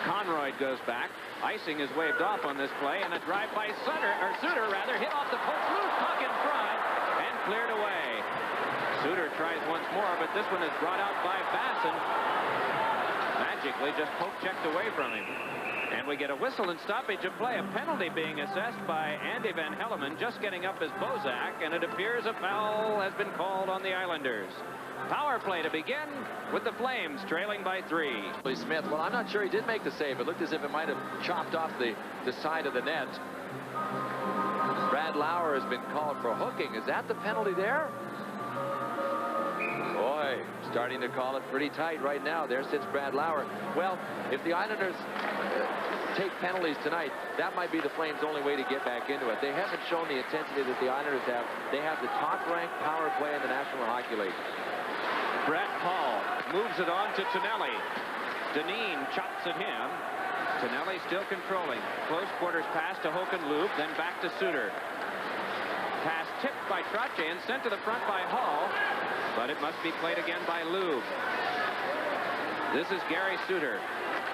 Conroy goes back. Icing is waved off on this play, and a drive by Sutter hit off the post, loose puck in front, and cleared away. Suter tries once more, but this one is brought out by Basson. Magically just poke-checked away from him. And we get a whistle and stoppage of play. A penalty being assessed by Andy Van Helleman, just getting up as Bozak, and it appears a foul has been called on the Islanders. Power play to begin with the Flames trailing by 3. Billy Smith, well, I'm not sure he did make the save. It looked as if it might have chopped off the side of the net. Brad Lauer has been called for hooking. Is that the penalty there? Boy, starting to call it pretty tight right now. There sits Brad Lauer. Well, if the Islanders take penalties tonight, that might be the Flames' only way to get back into it. They haven't shown the intensity that the Islanders have. They have the top-ranked power play in the National Hockey League. Brett Hall moves it on to Tonelli. Dineen chops at him. Tonelli still controlling. Close quarters pass to Hoken-Loob, then back to Suter. Pass tipped by Trottier and sent to the front by Hall, but it must be played again by Loob. This is Gary Suter.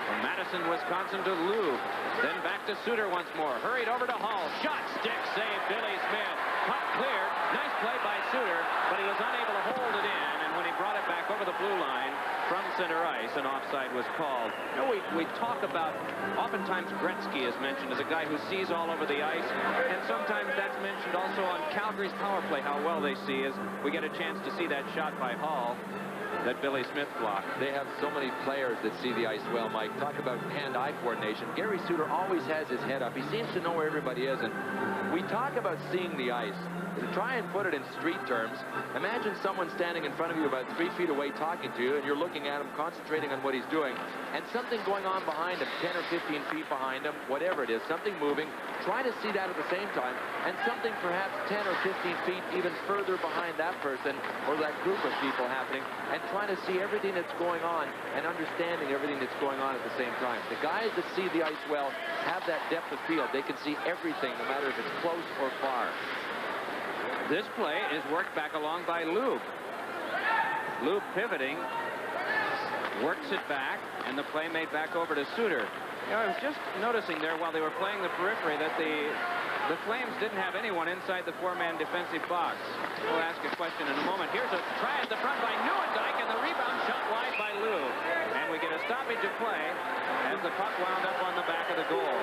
From Madison, Wisconsin to Loob. Then back to Suter once more. Hurried over to Hall. Shot, stick, save, Billy Smith. Puck cleared. Nice play by Suter, but he was unable to hold it in. And when he brought it back over the blue line from center ice, an offside was called. You know, we talk about, oftentimes Gretzky is mentioned as a guy who sees all over the ice. And sometimes that's mentioned also on Calgary's power play, how well they see as we get a chance to see that shot by Hall that Billy Smith blocked. They have so many players that see the ice well, Mike. Talk about hand-eye coordination. Gary Suter always has his head up. He seems to know where everybody is. And we talk about seeing the ice. To try and put it in street terms, imagine someone standing in front of you about 3 feet away talking to you, and you're looking at him, concentrating on what he's doing, and something going on behind him, 10 or 15 feet behind him, whatever it is, something moving. Try to see that at the same time, and something perhaps 10 or 15 feet even further behind that person or that group of people happening, and trying to see everything that's going on and understanding everything that's going on at the same time. The guys that see the ice well have that depth of field. They can see everything, no matter if it's close or far. This play is worked back along by Loob. Loob pivoting, works it back, and the play made back over to Suter. You know, I was just noticing there while they were playing the periphery that the Flames didn't have anyone inside the four-man defensive box. We'll ask a question in a moment. Here's a try at the front by Nieuwendyk, and the rebound shot wide by Loob. And we get a stoppage of play as the puck wound up on the back of the goal.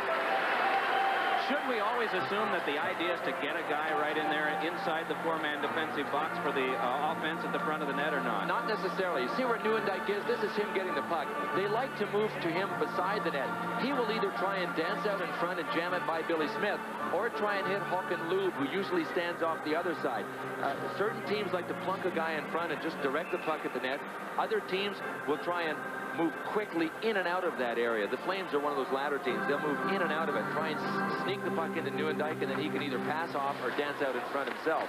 Should we always assume that the idea is to get a guy right in there inside the four-man defensive box for the offense at the front of the net or not? Not necessarily. You see where Nieuwendyk is? This is him getting the puck. They like to move to him beside the net. He will either try and dance out in front and jam it by Billy Smith, or try and hit Hoken-Loob, who usually stands off the other side. Certain teams like to plunk a guy in front and just direct the puck at the net. Other teams will try and move quickly in and out of that area. The Flames are one of those latter teams. They'll move in and out of it, try and sneak the puck into Nieuwendyk, and then he can either pass off or dance out in front himself.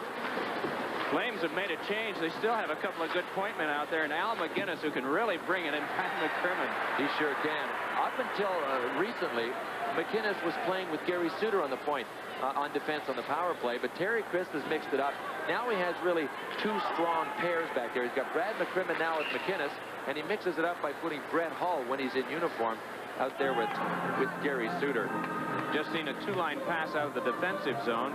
Flames have made a change. They still have a couple of good point men out there, and Al McGinnis, who can really bring it, and Pat McCrimmon. He sure can. Up until recently, McInnes was playing with Gary Suter on the point on defense on the power play, but Terry Christ has mixed it up. Now he has really two strong pairs back there. He's got Brad McCrimmon now with McInnes, and he mixes it up by putting Brett Hall, when he's in uniform, out there with Gary Suter. Just seen a two-line pass out of the defensive zone.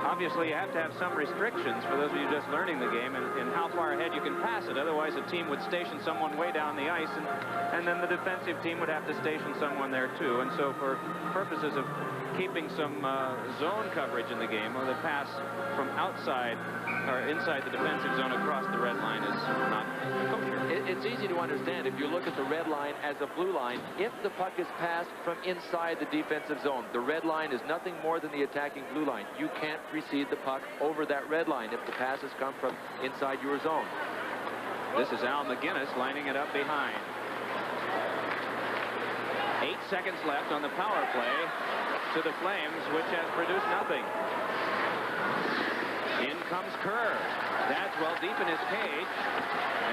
Obviously, you have to have some restrictions for those of you just learning the game and how far ahead you can pass it. Otherwise, a team would station someone way down the ice, and then the defensive team would have to station someone there, too. And so for purposes of keeping some zone coverage in the game, or the pass from outside or inside the defensive zone across the red line is not kosher. It's easy to understand if you look at the red line as a blue line. If the puck is passed from inside the defensive zone, the red line is nothing more than the attacking blue line. You can't precede the puck over that red line if the passes come from inside your zone. This is Al McGinnis lining it up behind. 8 seconds left on the power play to the Flames, which has produced nothing. In comes Kerr. That's well deep in his cage,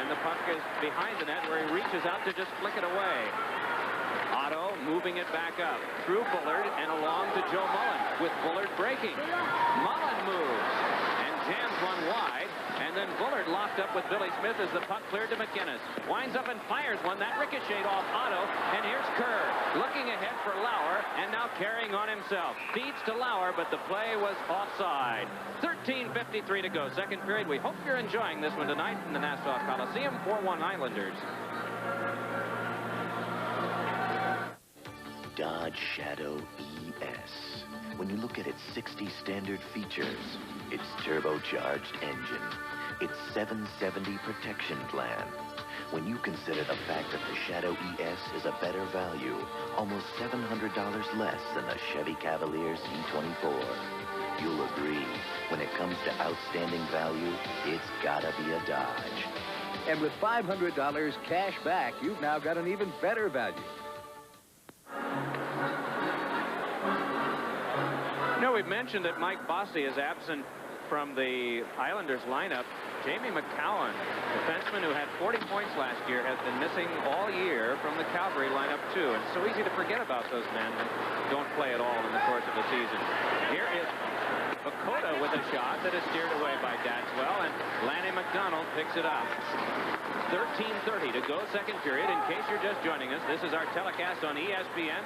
and the puck is behind the net where he reaches out to just flick it away. Otto moving it back up through Bullard and along to Joe Mullen, with Bullard breaking. Mullen moves and jams one wide, and then Bullard locked up with Billy Smith as the puck cleared to McInnes. Winds up and fires one. That ricocheted off Otto, and here's Kerr looking ahead for Lauer, and now carrying on himself. Feeds to Lauer, but the play was offside. 13:53 to go, second period. We hope you're enjoying this one tonight in the Nassau Coliseum. 4-1 Islanders. Dodge Shadow ES. When you look at its 60 standard features, its turbocharged engine, its 770 protection plan, when you consider the fact that the Shadow ES is a better value, almost $700 less than the Chevy Cavalier C24, you'll agree, when it comes to outstanding value, it's gotta be a Dodge. And with $500 cash back, you've now got an even better value. You know, we've mentioned that Mike Bossy is absent from the Islanders lineup. Jamie McCowan, defenseman who had 40 points last year, has been missing all year from the Calgary lineup, too. And it's so easy to forget about those men who don't play at all in the course of the season. Here is Bakota with a shot that is steered away by Datswell, and Lanny McDonald picks it up. 13:30 to go, second period. In case you're just joining us, this is our telecast on ESPN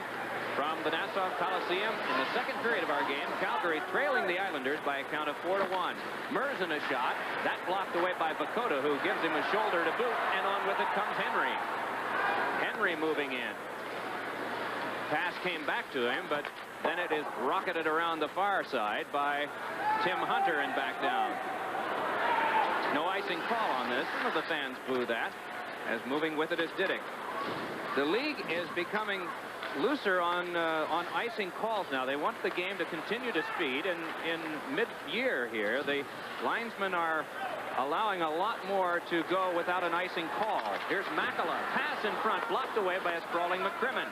from the Nassau Coliseum. In the second period of our game, Calgary trailing the Islanders by a count of 4-1. Merzen a shot. That blocked away by Bakota, who gives him a shoulder to boot, and on with it comes Henry. Henry moving in. Pass came back to him, but then it is rocketed around the far side by Tim Hunter and back down. No icing call on this. Some of the fans boo that, as moving with it is Diddick. The league is becoming looser on icing calls now. They want the game to continue to speed, and in mid-year here, the linesmen are allowing a lot more to go without an icing call. Here's Makala. Pass in front, blocked away by a sprawling McCrimmon.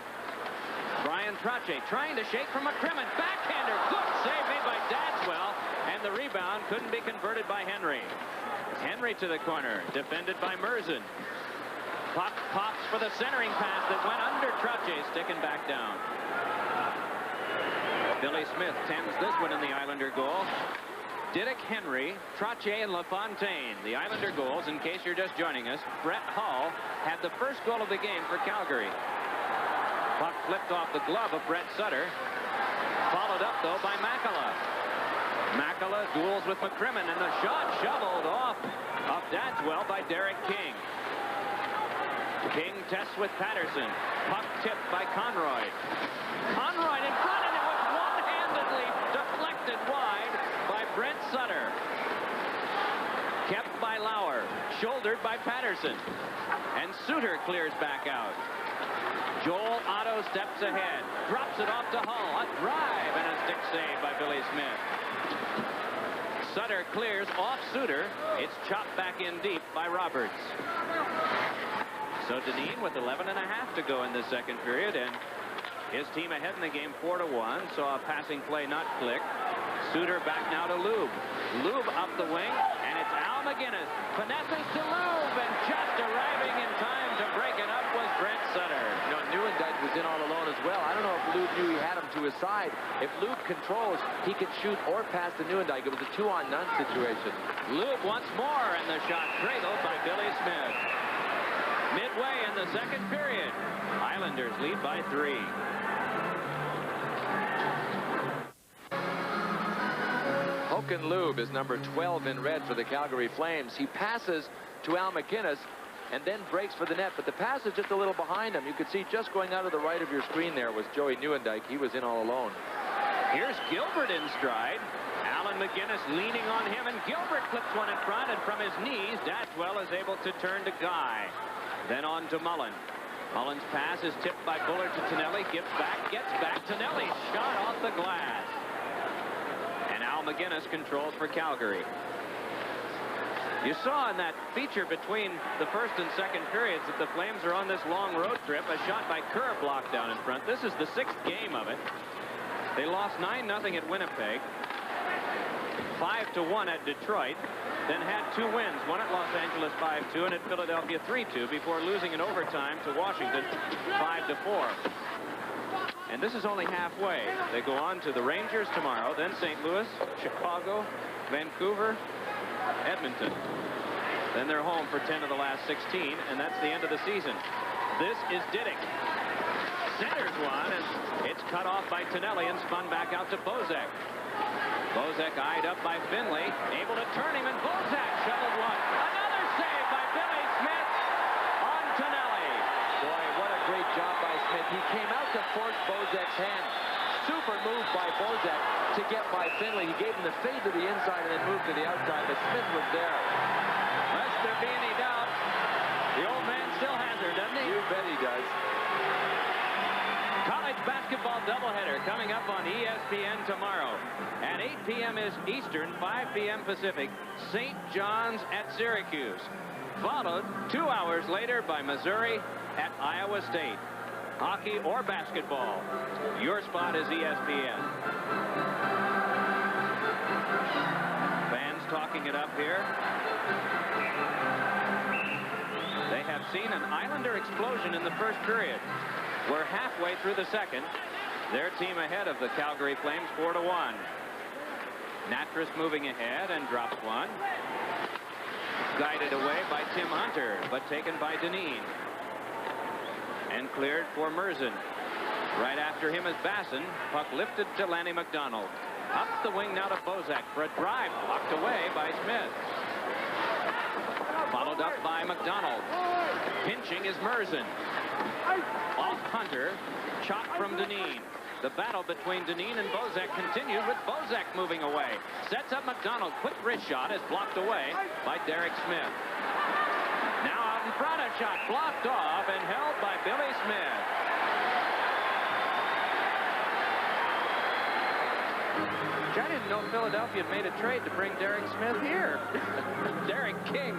Brian Trottier trying to shake from McCrimmon. Backhander. Good save made by Datswell, and the rebound couldn't be converted by Henry. Henry to the corner, defended by Merzen. Puck pops for the centering pass that went under Trottier, sticking back down. Billy Smith tends this one in the Islander goal. Diddick, Henry, Trottier, and LaFontaine. The Islander goals, in case you're just joining us, Brett Hull had the first goal of the game for Calgary. Puck flipped off the glove of Brett Sutter. Followed up, though, by Makala. Makala duels with McCrimmon, and the shot shoveled off of Datswell by Derek King. King tests with Patterson. Puck tipped by Conroy. Conroy in front, and it was one-handedly deflected wide by Brent Sutter. Kept by Lauer. Shouldered by Patterson. And Suter clears back out. Joel Otto steps ahead. Drops it off to Hull. A drive and a stick save by Billy Smith. Sutter clears off Suter. It's chopped back in deep by Roberts. So Dineen with 11.5 to go in the second period, and his team ahead in the game 4-1. Saw a passing play not click. Suter back now to Lube. Lube up the wing, and it's Al McGinnis. Finesses to Lube, and just arriving in time to break it up was Brent Sutter. You know, Nieuwendyk was in all alone as well. I don't know if Lube knew he had him to his side. If Lube controls, he can shoot or pass to Nieuwendyk. It was a 2-on-none situation. Lube once more, and the shot cradled by Billy Smith. Midway in the second period, Islanders lead by 3. Håkan Lube is number 12 in red for the Calgary Flames. He passes to Al McGinnis and then breaks for the net, but the pass is just a little behind him. You could see just going out of the right of your screen there was Joey Nieuwendyk. He was in all alone. Here's Gilbert in stride. Alan McGinnis leaning on him, and Gilbert clips one in front, and from his knees, Datswell is able to turn to Guy. Then on to Mullen. Mullen's pass is tipped by Bullard to Tonelli. Gives back, gets back. Tonelli shot off the glass. And Al McGinnis controls for Calgary. You saw in that feature between the first and second periods that the Flames are on this long road trip. A shot by Kerr blocked down in front. This is the 6th game of it. They lost 9-0 at Winnipeg. 5-1 at Detroit. Then had 2 wins, one at Los Angeles 5-2 and at Philadelphia 3-2 before losing in overtime to Washington 5-4. And this is only halfway. They go on to the Rangers tomorrow, then St. Louis, Chicago, Vancouver, Edmonton. Then they're home for 10 of the last 16, and that's the end of the season. This is Diddick. Centers one, and it's cut off by Tonelli and spun back out to Bozak. Bozak eyed up by Finley, able to turn him, and Bozak shoveled one. Another save by Billy Smith on Tonelli. Boy, what a great job by Smith. He came out to force Bozak's hand. Super move by Bozak to get by Finley. He gave him the fade to the inside and then moved to the outside, but Smith was there. Lest there be any doubt, the old man still has her, doesn't he? You bet he does. College basketball doubleheader. coming up on ESPN tomorrow. At 8 p.m. is Eastern, 5 p.m. Pacific. St. John's at Syracuse. Followed 2 hours later by Missouri at Iowa State. Hockey or basketball, your spot is ESPN. Fans talking it up here. They have seen an Islander explosion in the first period. We're halfway through the second. Their team ahead of the Calgary Flames 4-1. Natras moving ahead and drops one. Guided away by Tim Hunter, but taken by Dineen. And cleared for Merzen. Right after him is Basson. Puck lifted to Lanny McDonald. Up the wing now to Bozak for a drive. Blocked away by Smith. Followed up by McDonald. Pinching is Merzen. Off Hunter. Chop from Dineen. The battle between Dineen and Bozak continues with Bozak moving away. Sets up McDonald. Quick wrist shot is blocked away by Derek Smith. Now out in front, a shot blocked off and held by Billy Smith. I didn't know Philadelphia had made a trade to bring Derek Smith here. Derek King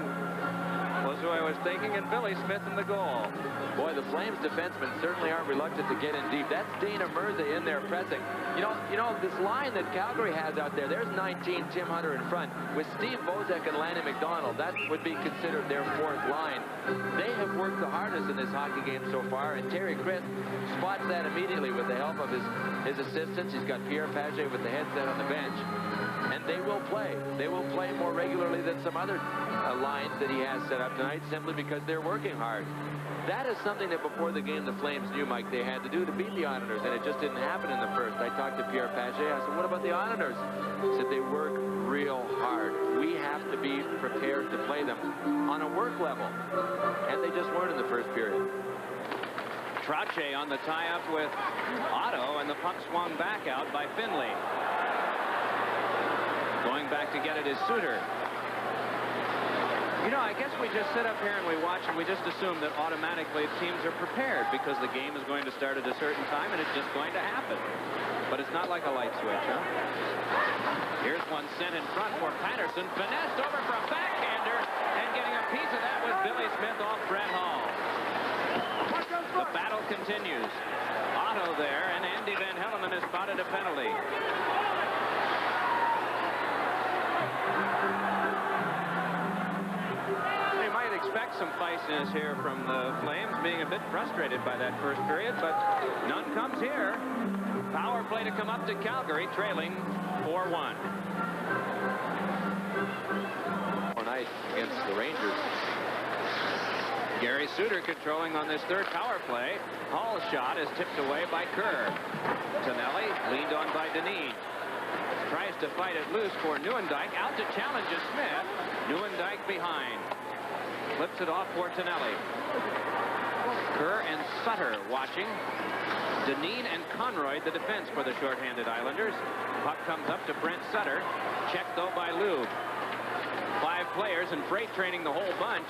was who I was thinking, and Billy Smith in the goal. Boy, the Flames defensemen certainly aren't reluctant to get in deep. That's Dana Mirza in there pressing. You know, this line that Calgary has out there, there's 19, Tim Hunter in front. With Steve Bozak and Lanny McDonald, that would be considered their fourth line. They have worked the hardest in this hockey game so far, and Terry Chris spots that immediately with the help of his assistants. He's got Pierre Paget with the headset on the bench. And they will play. They will play more regularly than some other lines that he has set up tonight, simply because they're working hard. That is something that before the game the Flames knew, Mike, they had to do to beat the Islanders, and it just didn't happen in the first. I talked to Pierre Paget. I said, what about the Islanders? He said, they work real hard. We have to be prepared to play them on a work level. And they just weren't in the first period. Trottier on the tie-up with Otto, and the puck swung back out by Finley. Going back to get it is Suter. You know, I guess we just sit up here and we watch and we just assume that automatically teams are prepared because the game is going to start at a certain time and it's just going to happen. But it's not like a light switch, huh? Here's one sent in front for Patterson. Finessed over for a backhander, and getting a piece of that was Billy Smith off Brett Hall. The battle continues. Otto there, and Andy Van Hellemond has spotted a penalty. Expect some feistiness here from the Flames, being a bit frustrated by that first period, but none comes here. Power play to come up to Calgary, trailing 4-1. Night against the Rangers. Gary Suter controlling on this third power play. Hall's shot is tipped away by Kerr. Tonelli leaned on by Dineen. Tries to fight it loose for Nieuwendyk. Out to challenge is Smith. Nieuwendyk behind. Flips it off for Tonelli. Kerr and Sutter watching. Dineen and Conroy the defense for the shorthanded Islanders. Puck comes up to Brent Sutter. Checked though by Lube. 5 players, and freight training the whole bunch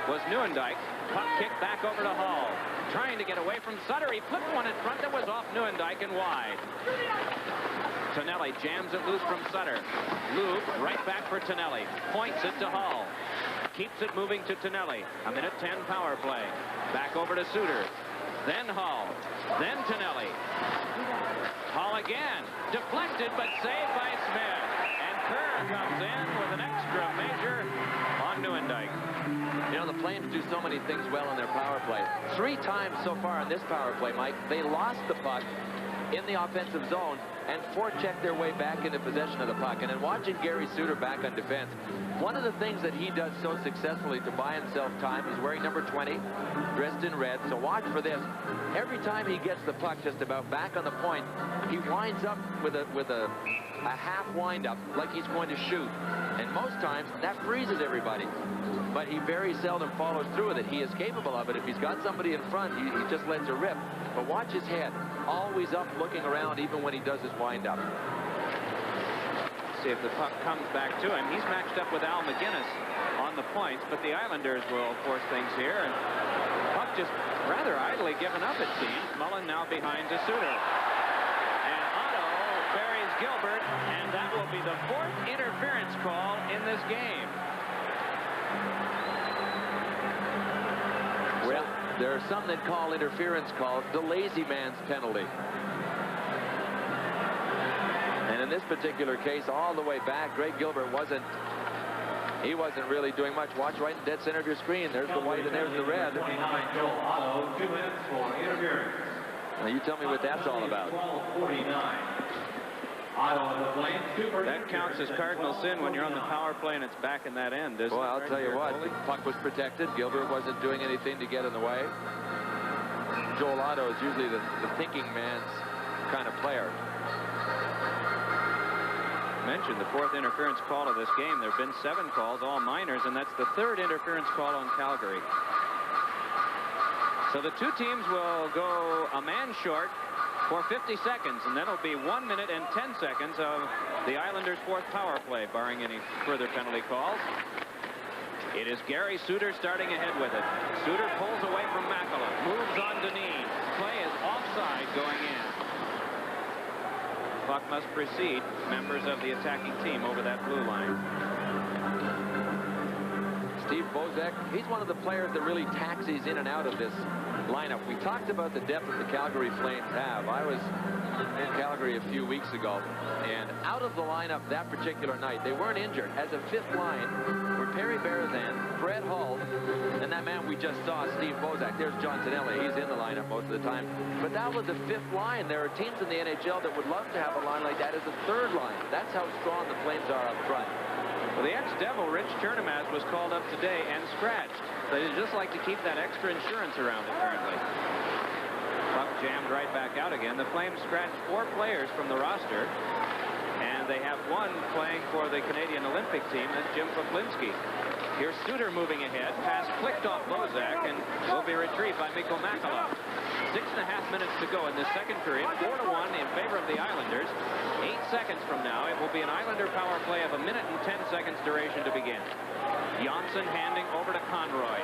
was Nieuwendyk. Puck kicked back over to Hall. Trying to get away from Sutter. He flipped one in front that was off Nieuwendyk and wide. Tonelli jams it loose from Sutter. Lube right back for Tonelli. Points it to Hall. Keeps it moving to Tonelli. A minute 10 power play. Back over to Suter. Then Hall. Then Tonelli. Hall again. Deflected but saved by Smith. And Kerr comes in with an extra measure on Nieuwendyk. You know, the Flames do so many things well in their power play. 3 times so far in this power play, Mike, they lost the puck in the offensive zone and forechecked their way back into possession of the puck. And in watching Gary Suter back on defense, one of the things that he does so successfully to buy himself time, he's wearing number 20, dressed in red. So watch for this. Every time he gets the puck just about back on the point, he winds up with a half wind-up like he's going to shoot. And most times, that freezes everybody. But he very seldom follows through with it. He is capable of it. If he's got somebody in front, he just lets it rip. But watch his head. Always up, looking around, even when he does his wind-up. See if the puck comes back to him. He's matched up with Al McGinnis on the points, but the Islanders will force things here. And the puck just rather idly given up, it seems. Mullen now behind to Suter. Gilbert, and that will be the 4th interference call in this game. Well, there are some that call interference calls the lazy man's penalty. And in this particular case, all the way back, Greg Gilbert wasn't really doing much. Watch right in dead center of your screen. There's the white and there's the red. 2 minutes for interference. Now you tell me what that's all about. 12:49. That counts as cardinal sin when you're on the power play and it's back in that end, isn't it? Well, I'll tell you what, the puck was protected. Gilbert wasn't doing anything to get in the way. Joel Otto is usually the thinking man's kind of player. Mentioned the 4th interference call of this game. There have been 7 calls, all minors, and that's the 3rd interference call on Calgary. So the two teams will go a man short for 50 seconds, and then it'll be 1 minute and 10 seconds of the Islanders' 4th power play, barring any further penalty calls. It is Gary Suter starting ahead with it. Suter pulls away from Makela, moves on Deneen. Play is offside going in. Puck must precede members of the attacking team over that blue line. Steve Bozek, he's one of the players that really taxis in and out of this lineup. We talked about the depth that the Calgary Flames have. I was in Calgary a few weeks ago, and out of the lineup that particular night, they weren't injured. As a 5th line were Perry Berezan, Brett Hull, and that man we just saw, Steve Bozak. There's John Tonelli. He's in the lineup most of the time. But that was a 5th line. There are teams in the NHL that would love to have a line like that as a 3rd line. That's how strong the Flames are up front. Well, the ex-Devil, Rich Chernomaz, was called up today and scratched. They'd just like to keep that extra insurance around, apparently. Puck jammed right back out again. The Flames scratched 4 players from the roster, and they have 1 playing for the Canadian Olympic team. That's Jim Poplinski. Here's Suter moving ahead. Pass flicked off Bozak and will be retrieved by Mikko Makela. 6.5 minutes to go in this second period. 4-1 in favor of the Islanders. 8 seconds from now, it will be an Islander power play of 1 minute and 10 seconds duration to begin. Janssen handing over to Conroy.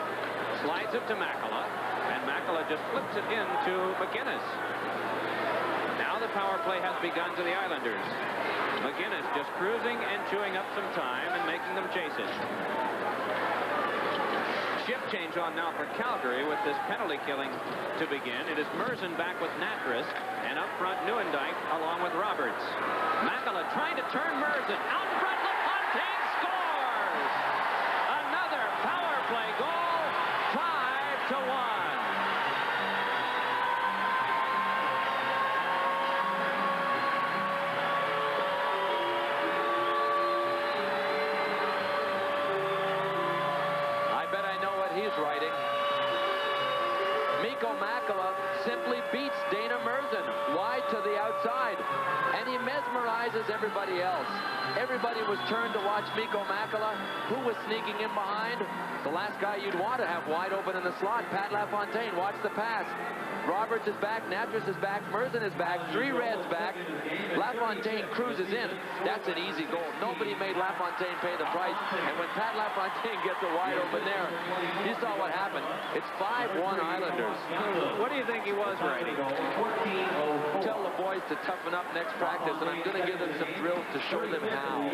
Slides it to Makela, and Makela just flips it into McGinnis. Now the power play has begun to the Islanders. McGinnis just cruising and chewing up some time and making them chase it. Shift change on now for Calgary with this penalty killing to begin. It is Merzen back with Natras, and up front Nieuwendyk along with Roberts. Makela trying to turn Merzen. Out in front, LaFontaine scores! Another power play goal, 5-1. Writing. Mikko Makela simply beats Dana Merzen wide to the outside, and he mesmerizes everybody else. Everybody was turned to watch Mikko Makela, who was sneaking in behind. The last guy you'd want to have wide open in the slot, Pat LaFontaine. Watch the pass. Roberts is back, Natras is back, Merzen is back, 3 Reds back. LaFontaine cruises in. That's an easy goal. Nobody made LaFontaine pay the price. And when Pat LaFontaine gets it wide open there, you saw what happened. It's 5-1 Islanders. What do you think he was writing? Tell the boys to toughen up next practice, and I'm going to give them some drills to show them how.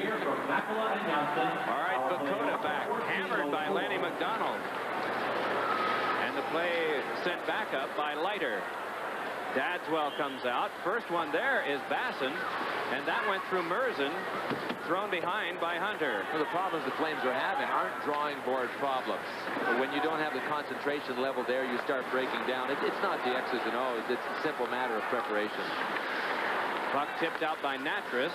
All right, Bakota back, hammered by Lanny McDonald. And the play sent back up by Leiter. Dadswell comes out. First one there is Basson, and that went through Merzen, thrown behind by Hunter. Well, the problems the Flames are having aren't drawing board problems. But when you don't have the concentration level there, you start breaking down. It's not the X's and O's. It's a simple matter of preparation. Puck tipped out by Natras.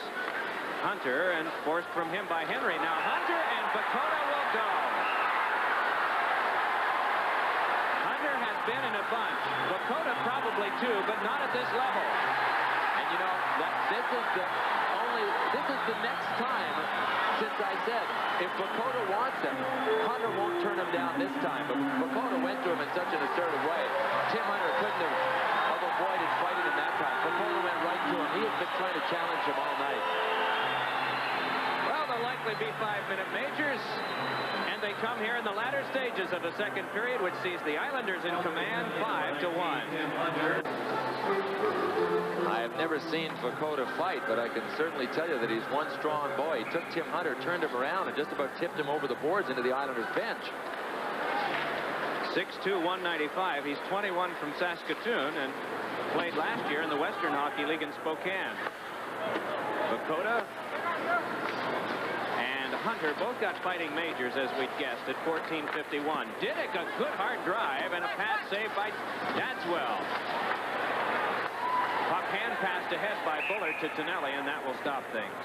Hunter, and forced from him by Henry. Now Hunter and Bakota will go. Hunter has been in a bunch. Bakota probably too, but not at this level. And you know, this is the next time since I said, if Bakota wants him, Hunter won't turn him down this time. But Bakota went to him in such an assertive way. Tim Hunter couldn't have avoided fighting him that time. Bakota went right to him. He has been trying to challenge him all night. Well, they'll likely be 5-minute majors. And they come here in the latter stages of the second period, which sees the Islanders in command 5-1. I have never seen Vakota fight, but I can certainly tell you that he's one strong boy. He took Tim Hunter, turned him around, and just about tipped him over the boards into the Islanders bench. 6'2", 195. He's 21 from Saskatoon and played last year in the Western Hockey League in Spokane. Vakota and Hunter both got fighting majors, as we'd guessed, at 14:51. Diddick, a good hard drive and a pass saved by Dadswell. Puck hand passed ahead by Bullard to Tonelli, and that will stop things.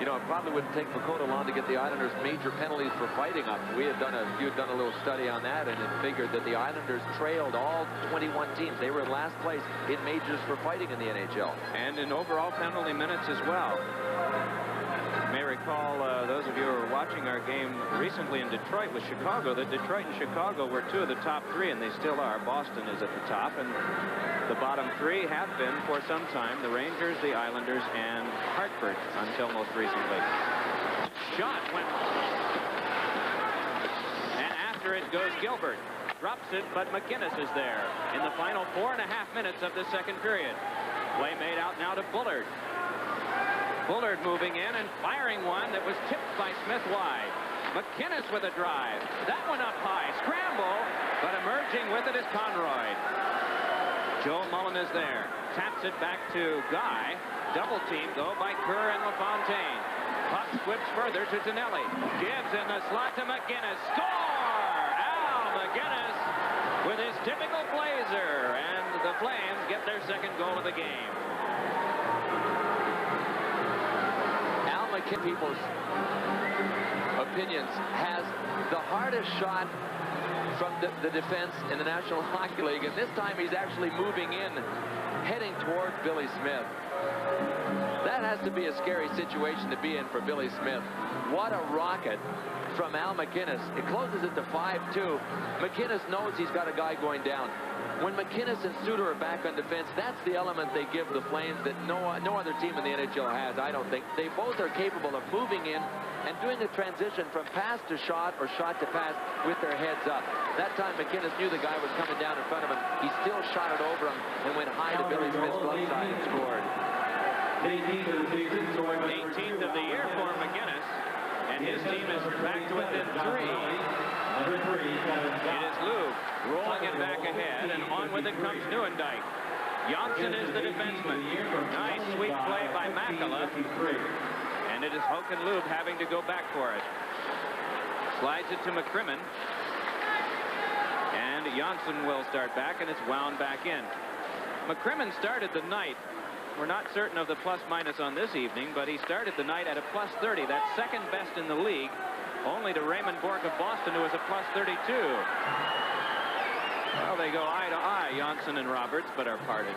You know, it probably wouldn't take Vakota long to get the Islanders major penalties for fighting up. You had done a little study on that, and it figured that the Islanders trailed all 21 teams. They were in last place in majors for fighting in the NHL. And in overall penalty minutes as well. You may recall, those of you who were watching our game recently in Detroit with Chicago, that Detroit and Chicago were two of the top three, and they still are. Boston is at the top, and the bottom three have been for some time the Rangers, the Islanders, and Hartford until most recently. Shot went. And after it goes Gilbert. Drops it, but McInnes is there in the final 4.5 minutes of the second period. Play made out now to Bullard. Bullard moving in and firing one that was tipped by Smith wide. McInnes with a drive. That one up high. Scramble, but emerging with it is Conroy. Joe Mullen is there. Taps it back to Guy. Double team, though, by Kerr and LaFontaine. Puck whips further to Tonelli. Gives in the slot to McInnes. Score! Al McInnes with his typical blazer. And the Flames get their second goal of the game. Al McInnes, people's opinions, has the hardest shot from the defense in the National Hockey League, and this time he's actually moving in, heading toward Billy Smith. That has to be a scary situation to be in for Billy Smith. What a rocket from Al McInnes. It closes it to 5-2. McInnes knows he's got a guy going down. When McInnes and Suter are back on defense, that's the element they give the Flames that no other team in the NHL has, I don't think. They both are capable of moving in and doing a transition from pass to shot or shot to pass with their heads up. That time McInnes knew the guy was coming down in front of him. He still shot it over him and went high to Billy Smith's glove side and scored. 18th of the year for McInnes, and his team is back to within 3. It is Lou rolling it back ahead, and on with it comes Nieuwendyk. Janssen is the defenseman. Nice sweep play by Makala. And it is Håkan Loob having to go back for it. Slides it to McCrimmon. And Janssen will start back, and it's wound back in. McCrimmon started the night. We're not certain of the plus-minus on this evening, but he started the night at a +30. That's second best in the league, only to Raymond Bourque of Boston, who is a +32. Well, they go eye to eye, Janssen and Roberts, but are parted.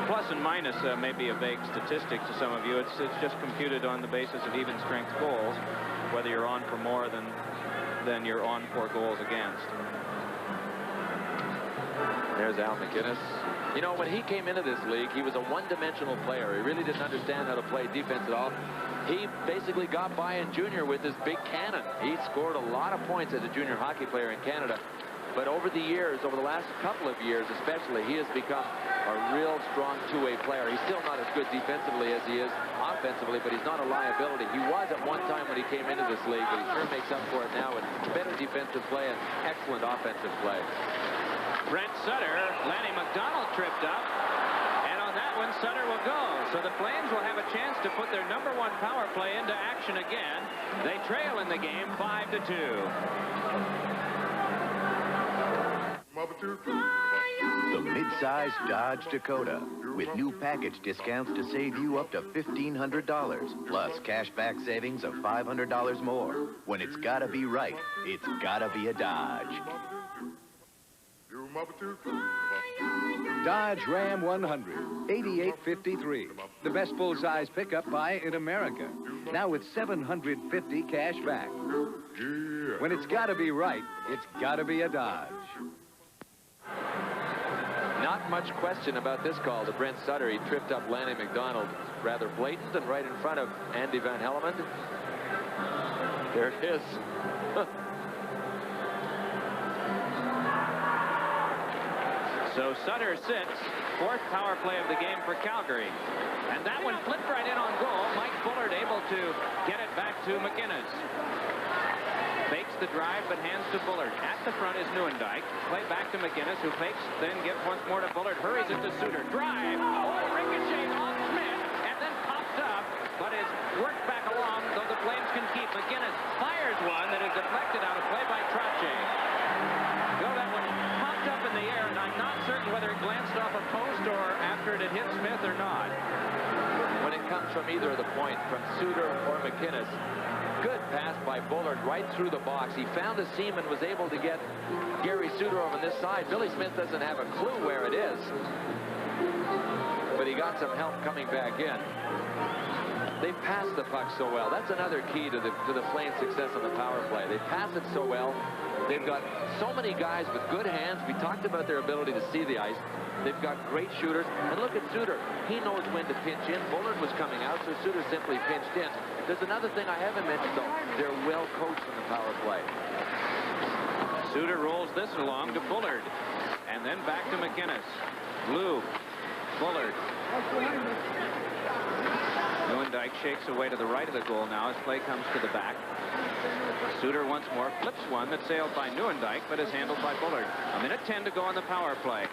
Plus and minus may be a vague statistic to some of you. It's just computed on the basis of even strength goals, whether you're on for more than you're on for goals against. There's Al McInnes. You know, when he came into this league, he was a one-dimensional player. He really didn't understand how to play defense at all. He basically got by in junior with his big cannon. He scored a lot of points as a junior hockey player in Canada. But over the years, over the last couple of years especially, he has become a real strong two-way player. He's still not as good defensively as he is offensively, but he's not a liability. He was at one time when he came into this league, but he sure makes up for it now with better defensive play and excellent offensive play. Brent Sutter, Lanny McDonald tripped up, and on that one, Sutter will go. So the Flames will have a chance to put their #1 power play into action again. They trail in the game 5-2. The mid-size Dodge Dakota with new package discounts to save you up to $1,500, plus cashback savings of $500 more. When it's gotta be right, it's gotta be a Dodge. Dodge Ram 100, 8853. The best full-size pickup buy in America. Now with $750 cash back. When it's gotta be right, it's gotta be a Dodge. Not much question about this call to Brent Sutter. He tripped up Lanny McDonald. Rather blatant and right in front of Andy Van Hellemond. There it is. So Sutter sits, fourth power play of the game for Calgary. And that one flipped right in on goal. Mike Bullard able to get it back to McInnes. Fakes the drive, but hands to Bullard. At the front is Nieuwendyk. Play back to McInnes, who fakes, then gives once more to Bullard. Hurries it to Suter. Drive. Oh, ricochet off Smith, and then pops up, but is worked back along, though the Flames can keep. McInnes fires one that is deflected out of play by Trottier. Go, that one popped up in the air, and I'm not certain whether it glanced off a post or after it had hit Smith or not. When it comes from either of the point, from Suter or McInnes, good pass by Bullard right through the box. He found a seam and was able to get Gary Suter over this side. Billy Smith doesn't have a clue where it is, but he got some help coming back in. They pass the puck so well. That's another key to the Flames' success on the power play. They pass it so well. They've got so many guys with good hands. We talked about their ability to see the ice. They've got great shooters. And look at Suter. He knows when to pinch in. Bullard was coming out, so Suter simply pinched in. There's another thing I haven't mentioned, though. They're well coached in the power play. Suter rolls this along to Bullard. And then back to McInnes. Blue. Bullard. Nieuwendyk shakes away to the right of the goal now as play comes to the back. Suter once more flips one that's sailed by Nieuwendyk, but is handled by Bullard. A minute 10 to go on the power play.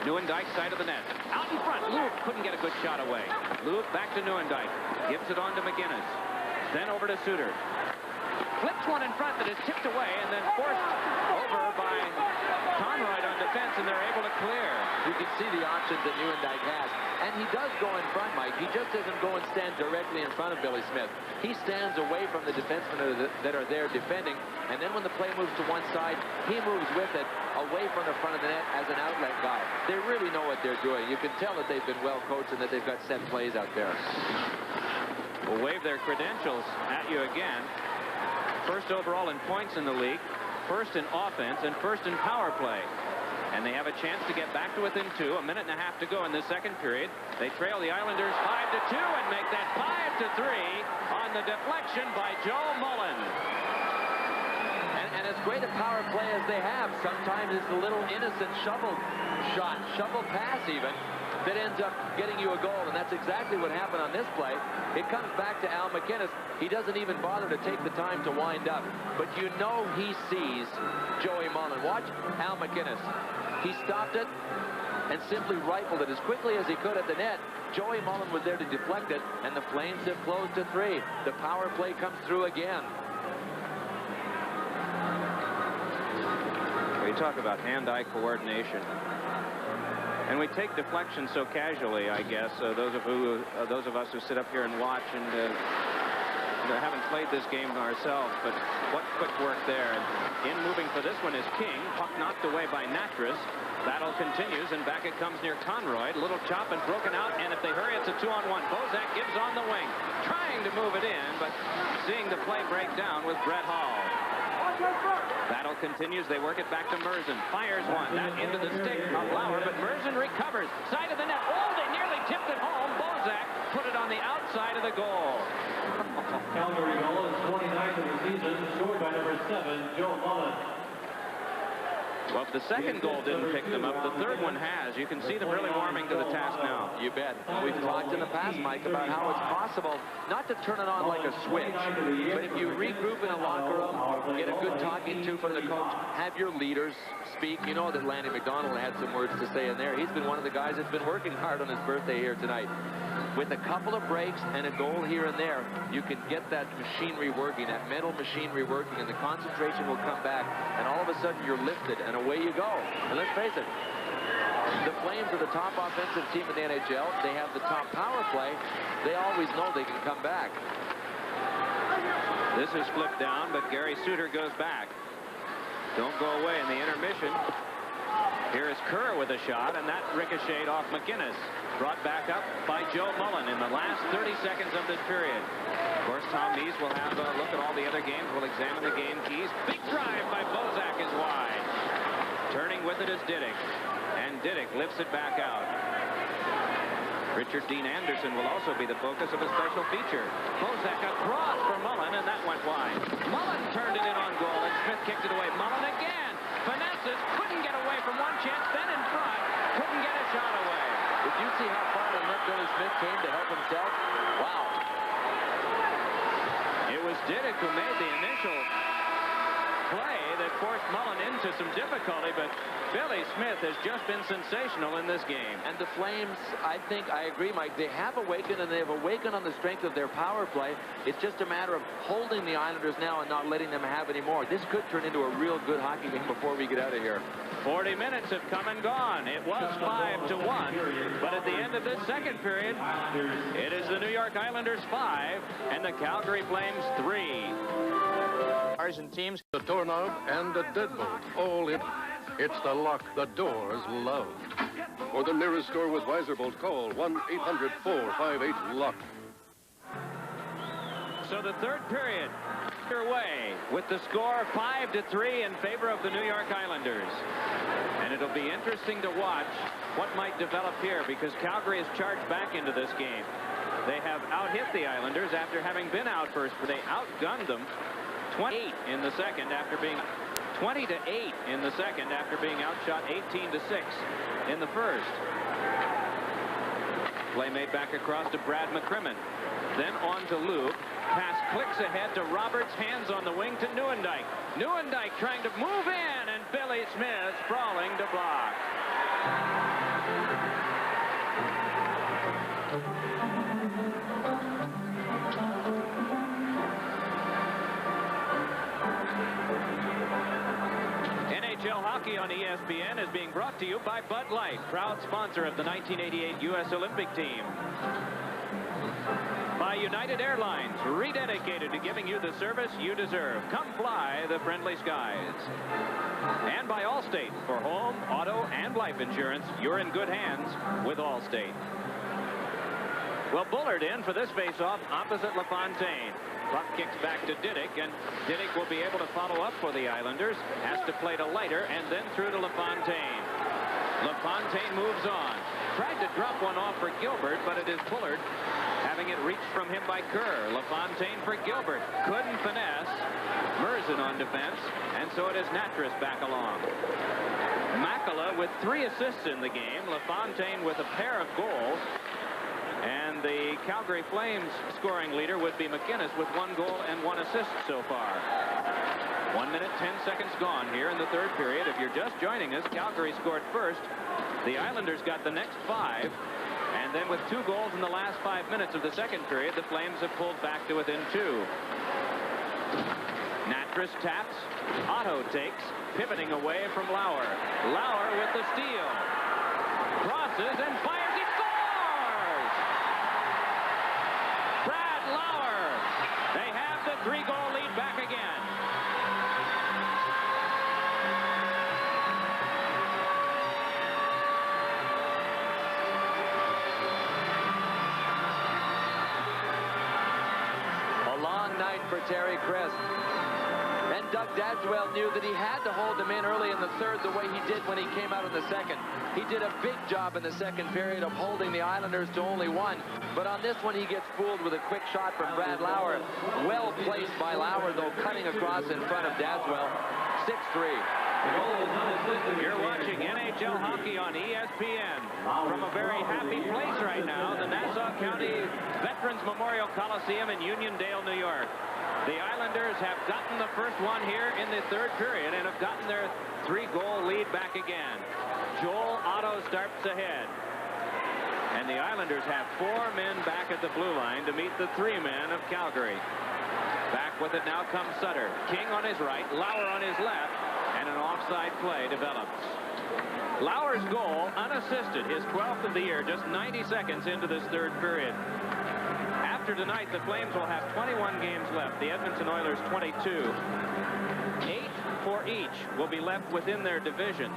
Nieuwendyk side of the net. Out in front. Loop couldn't get a good shot away. Loop back to Nieuwendyk. Gives it on to McInnes. Then over to Suter. Flips one in front that is tipped away and then forced over by Conroy on defense, and they're able to clear. You can see the options that Nieuwendyk has. And he does go in front, Mike. He just doesn't go and stand directly in front of Billy Smith. He stands away from the defensemen that are there defending, and then when the play moves to one side, he moves with it away from the front of the net as an outlet guy. They really know what they're doing. You can tell that they've been well coached and that they've got set plays out there. Will wave their credentials at you again. First overall in points in the league, first in offense, and first in power play. And they have a chance to get back to within 2. A minute and a half to go in this second period. They trail the Islanders 5-2 and make that 5-3 on the deflection by Joe Mullen. And as great a power play as they have, sometimes it's a little innocent shovel shot, shovel pass even, that ends up getting you a goal, and that's exactly what happened on this play. It comes back to Al McInnes. He doesn't even bother to take the time to wind up, but you know he sees Joey Mullen. Watch Al McInnes. He stopped it and simply rifled it as quickly as he could at the net. Joey Mullen was there to deflect it, and the Flames have closed to 3. The power play comes through again. We talk about hand-eye coordination. And we take deflection so casually, I guess. Those of us who sit up here and watch and haven't played this game ourselves, but what quick work there. And in moving for this one is King. Puck knocked away by Natras. Battle continues, and back it comes near Conroy. Little chop and broken out, and if they hurry, it's a 2-on-1. Bozak gives on the wing, trying to move it in, but seeing the play break down with Brett Hall. Battle continues. They work it back to Merzen. Fires one. That into the stick of Lauer, but Merzen recovers. Side of the net. Oh, they nearly tipped it home. Bozak put it on the outside of the goal. Calgary goal is 29th of the season, scored by number 7, Joe Mullen. Well, if the second goal didn't pick them up, the third one has. You can see them really warming to the task now. You bet. We've talked in the past, Mike, about how it's possible not to turn it on like a switch, but if you regroup in a locker room, get a good talking to from the coach, have your leaders speak. You know that Lanny McDonald had some words to say in there. He's been one of the guys that's been working hard on his birthday here tonight. With a couple of breaks and a goal here and there, you can get that machinery working, that mental machinery working, and the concentration will come back, and all of a sudden you're lifted, and away you go. And let's face it, the Flames are the top offensive team in the NHL. They have the top power play. They always know they can come back. This is flipped down, but Gary Suter goes back. Don't go away in the intermission. Here is Kerr with a shot, and that ricocheted off McInnes. Brought back up by Joe Mullen in the last 30 seconds of this period. Of course, Tom Mees will have a look at all the other games. We'll examine the game keys. Big drive by Bozak is wide. Turning with it is Diddick. And Diddick lifts it back out. Richard Dean Anderson will also be the focus of a special feature. Bozak across for Mullen, and that went wide. Mullen turned it in on goal, and Smith kicked it away. Mullen again. Finesses, couldn't get away from one chance, then in front. Smith came to help himself. Wow. It was Didick who made the initial play that forced Mullen into some difficulty, but Billy Smith has just been sensational in this game. And the Flames, I think, I agree, Mike, they have awakened, and they have awakened on the strength of their power play. It's just a matter of holding the Islanders now and not letting them have any more. This could turn into a real good hockey game before we get out of here. 40 minutes have come and gone. It was 5-1, but at the end of this second period, it is the New York Islanders 5 and the Calgary Flames 3. And teams, the doorknob and the deadbolt, all in. It's the lock the doors love. For the nearest store with Weiserbolt, call 1-800-458-LOCK. So the third period underway with the score 5-3 in favor of the New York Islanders. And it'll be interesting to watch what might develop here, because Calgary has charged back into this game. They have out-hit the Islanders after having been out first. They outgunned them 28 in the second after being 20-8 in the second after being outshot 18-6 in the first. Play made back across to Brad McCrimmon. Then on to Lube. Pass clicks ahead to Roberts. Hands on the wing to Nieuwendyk. Nieuwendyk trying to move in, and Billy Smith sprawling to block. NHL hockey on ESPN is being brought to you by Bud Light, proud sponsor of the 1988 U.S. Olympic team. By United Airlines, rededicated to giving you the service you deserve. Come fly the friendly skies. And by Allstate, for home, auto, and life insurance, you're in good hands with Allstate. Well, Bullard in for this faceoff opposite LaFontaine. Puck kicks back to Didick, and Didick will be able to follow up for the Islanders. Has to play to Leiter, and then through to LaFontaine. LaFontaine moves on. Tried to drop one off for Gilbert, but it is Bullard having it reached from him by Kerr. LaFontaine for Gilbert. Couldn't finesse. Merzen on defense, and so it is Natras back along. Makala with 3 assists in the game. LaFontaine with a pair of goals. And the Calgary Flames scoring leader would be McInnes with 1 goal and 1 assist so far. 1 minute, 10 seconds gone here in the third period. If you're just joining us, Calgary scored first. The Islanders got the next 5. And then with 2 goals in the last 5 minutes of the second period, the Flames have pulled back to within 2. Natras taps. Otto takes, pivoting away from Lauer. Lauer with the steal. Crosses and fires. He scores! Brad Lauer. They have the 3-goal lead back again. For Terry Crisp. And Doug Dadswell knew that he had to hold him in early in the third the way he did when he came out in the second. He did a big job in the second period of holding the Islanders to only 1. But on this one, he gets fooled with a quick shot from Brad Lauer. Well placed by Lauer, though, cutting across in front of Dadswell. 6-3. You're watching NHL hockey on ESPN from a very happy place right now, the Nassau County Veterans Memorial Coliseum in Uniondale, New York. The Islanders have gotten the first one here in the third period and have gotten their 3-goal lead back again. Joel Otto starts ahead. And the Islanders have 4 men back at the blue line to meet the 3 men of Calgary. Back with it now comes Sutter. King on his right, Lauer on his left, and an offside play develops. Lauer's goal, unassisted, his 12th of the year, just 90 seconds into this third period. After tonight, the Flames will have 21 games left. The Edmonton Oilers 22. 8 for each will be left within their division.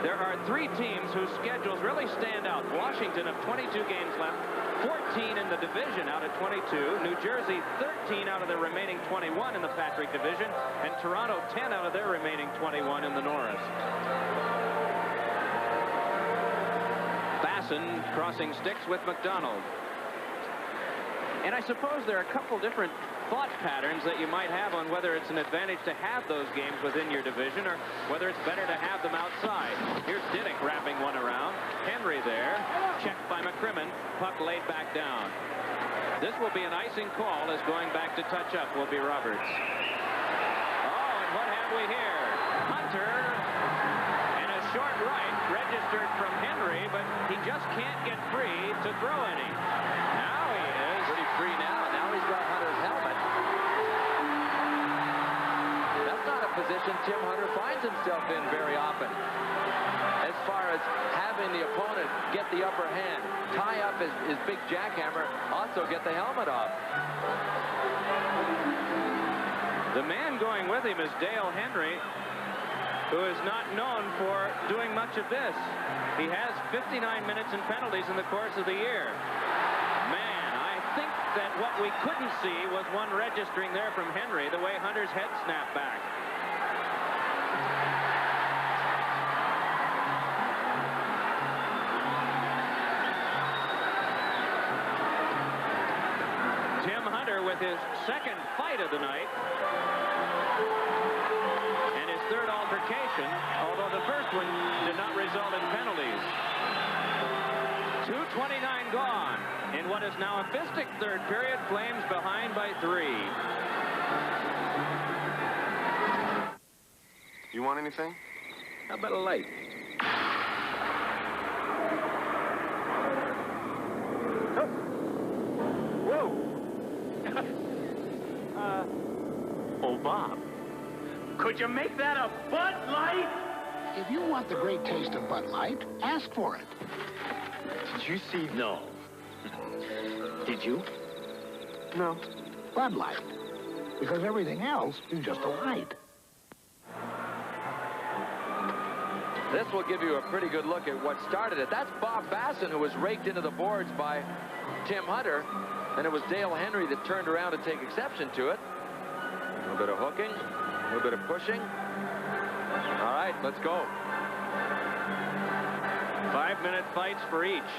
There are 3 teams whose schedules really stand out. Washington have 22 games left, 14 in the division out of 22. New Jersey 13 out of their remaining 21 in the Patrick division, and Toronto 10 out of their remaining 21 in the Norris. Basson crossing sticks with McDonald. And I suppose there are a couple different thought patterns that you might have on whether it's an advantage to have those games within your division or whether it's better to have them outside. Here's Diddick wrapping one around. Henry there. Checked by McCrimmon. Puck laid back down. This will be an icing call as going back to touch up will be Roberts. Oh, and what have we here? Hunter. And a short right registered from Henry, but he just can't get free to throw any. Now he is. Pretty free now. Now he's got Hunter's helmet. That's not a position Tim Hunter finds himself in very often. As far as having the opponent get the upper hand, tie up his big jackhammer, also get the helmet off. The man going with him is Dale Henry, who is not known for doing much of this. He has 59 minutes in penalties in the course of the year. Man, I think that what we couldn't see was one registering there from Henry, the way Hunter's head snapped back. Tim Hunter with his second fight of the night. And his third altercation, although the first one did not result in penalties. 2:29 gone in what is now a fistic third period. Flames behind by 3. You want anything? How about a light? Oh, Bob, could you make that a Bud Light? If you want the great taste of Bud Light, ask for it. Did you see? No. Did you? No. Bud Light. Because everything else is just a light. This will give you a pretty good look at what started it. That's Bob Basson, who was raked into the boards by Tim Hunter. And it was Dale Henry that turned around to take exception to it. A little bit of hooking, a little bit of pushing. All right, let's go. 5-minute fights for each.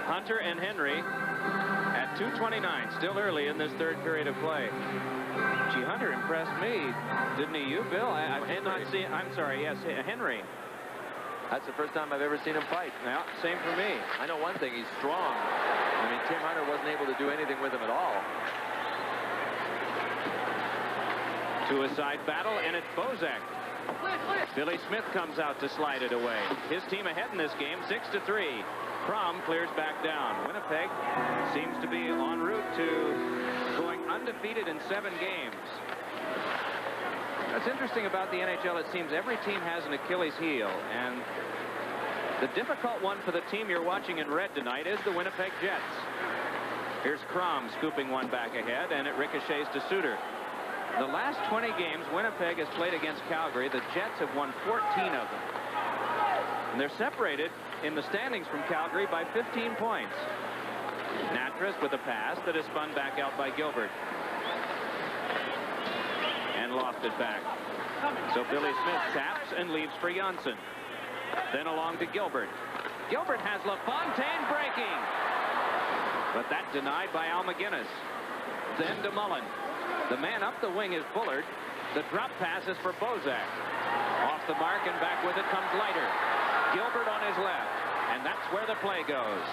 Hunter and Henry at 2:29, still early in this third period of play. Gee, Hunter impressed me, didn't he? You, Bill? I did not see. I'm sorry. Yes, Henry. That's the first time I've ever seen him fight. Yeah, same for me. I know one thing, he's strong. I mean, Tim Hunter wasn't able to do anything with him at all. To a side battle, and it's Bozak. Billy Smith comes out to slide it away. His team ahead in this game, 6-3. Crom clears back down. Winnipeg seems to be en route to going undefeated in 7 games. What's interesting about the NHL, it seems every team has an Achilles heel, and the difficult one for the team you're watching in red tonight is the Winnipeg Jets. Here's Crom scooping one back ahead, and it ricochets to Suter. The last 20 games Winnipeg has played against Calgary, the Jets have won 14 of them. And they're separated in the standings from Calgary by 15 points. Natras with a pass that is spun back out by Gilbert. And lofted back. So Billy Smith taps and leaves for Janssen. Then along to Gilbert. Gilbert has LaFontaine breaking. But that denied by Al McGinnis. Then to Mullen. The man up the wing is Bullard. The drop pass is for Bozak. Off the mark and back with it comes Leiter. Gilbert on his left. And that's where the play goes.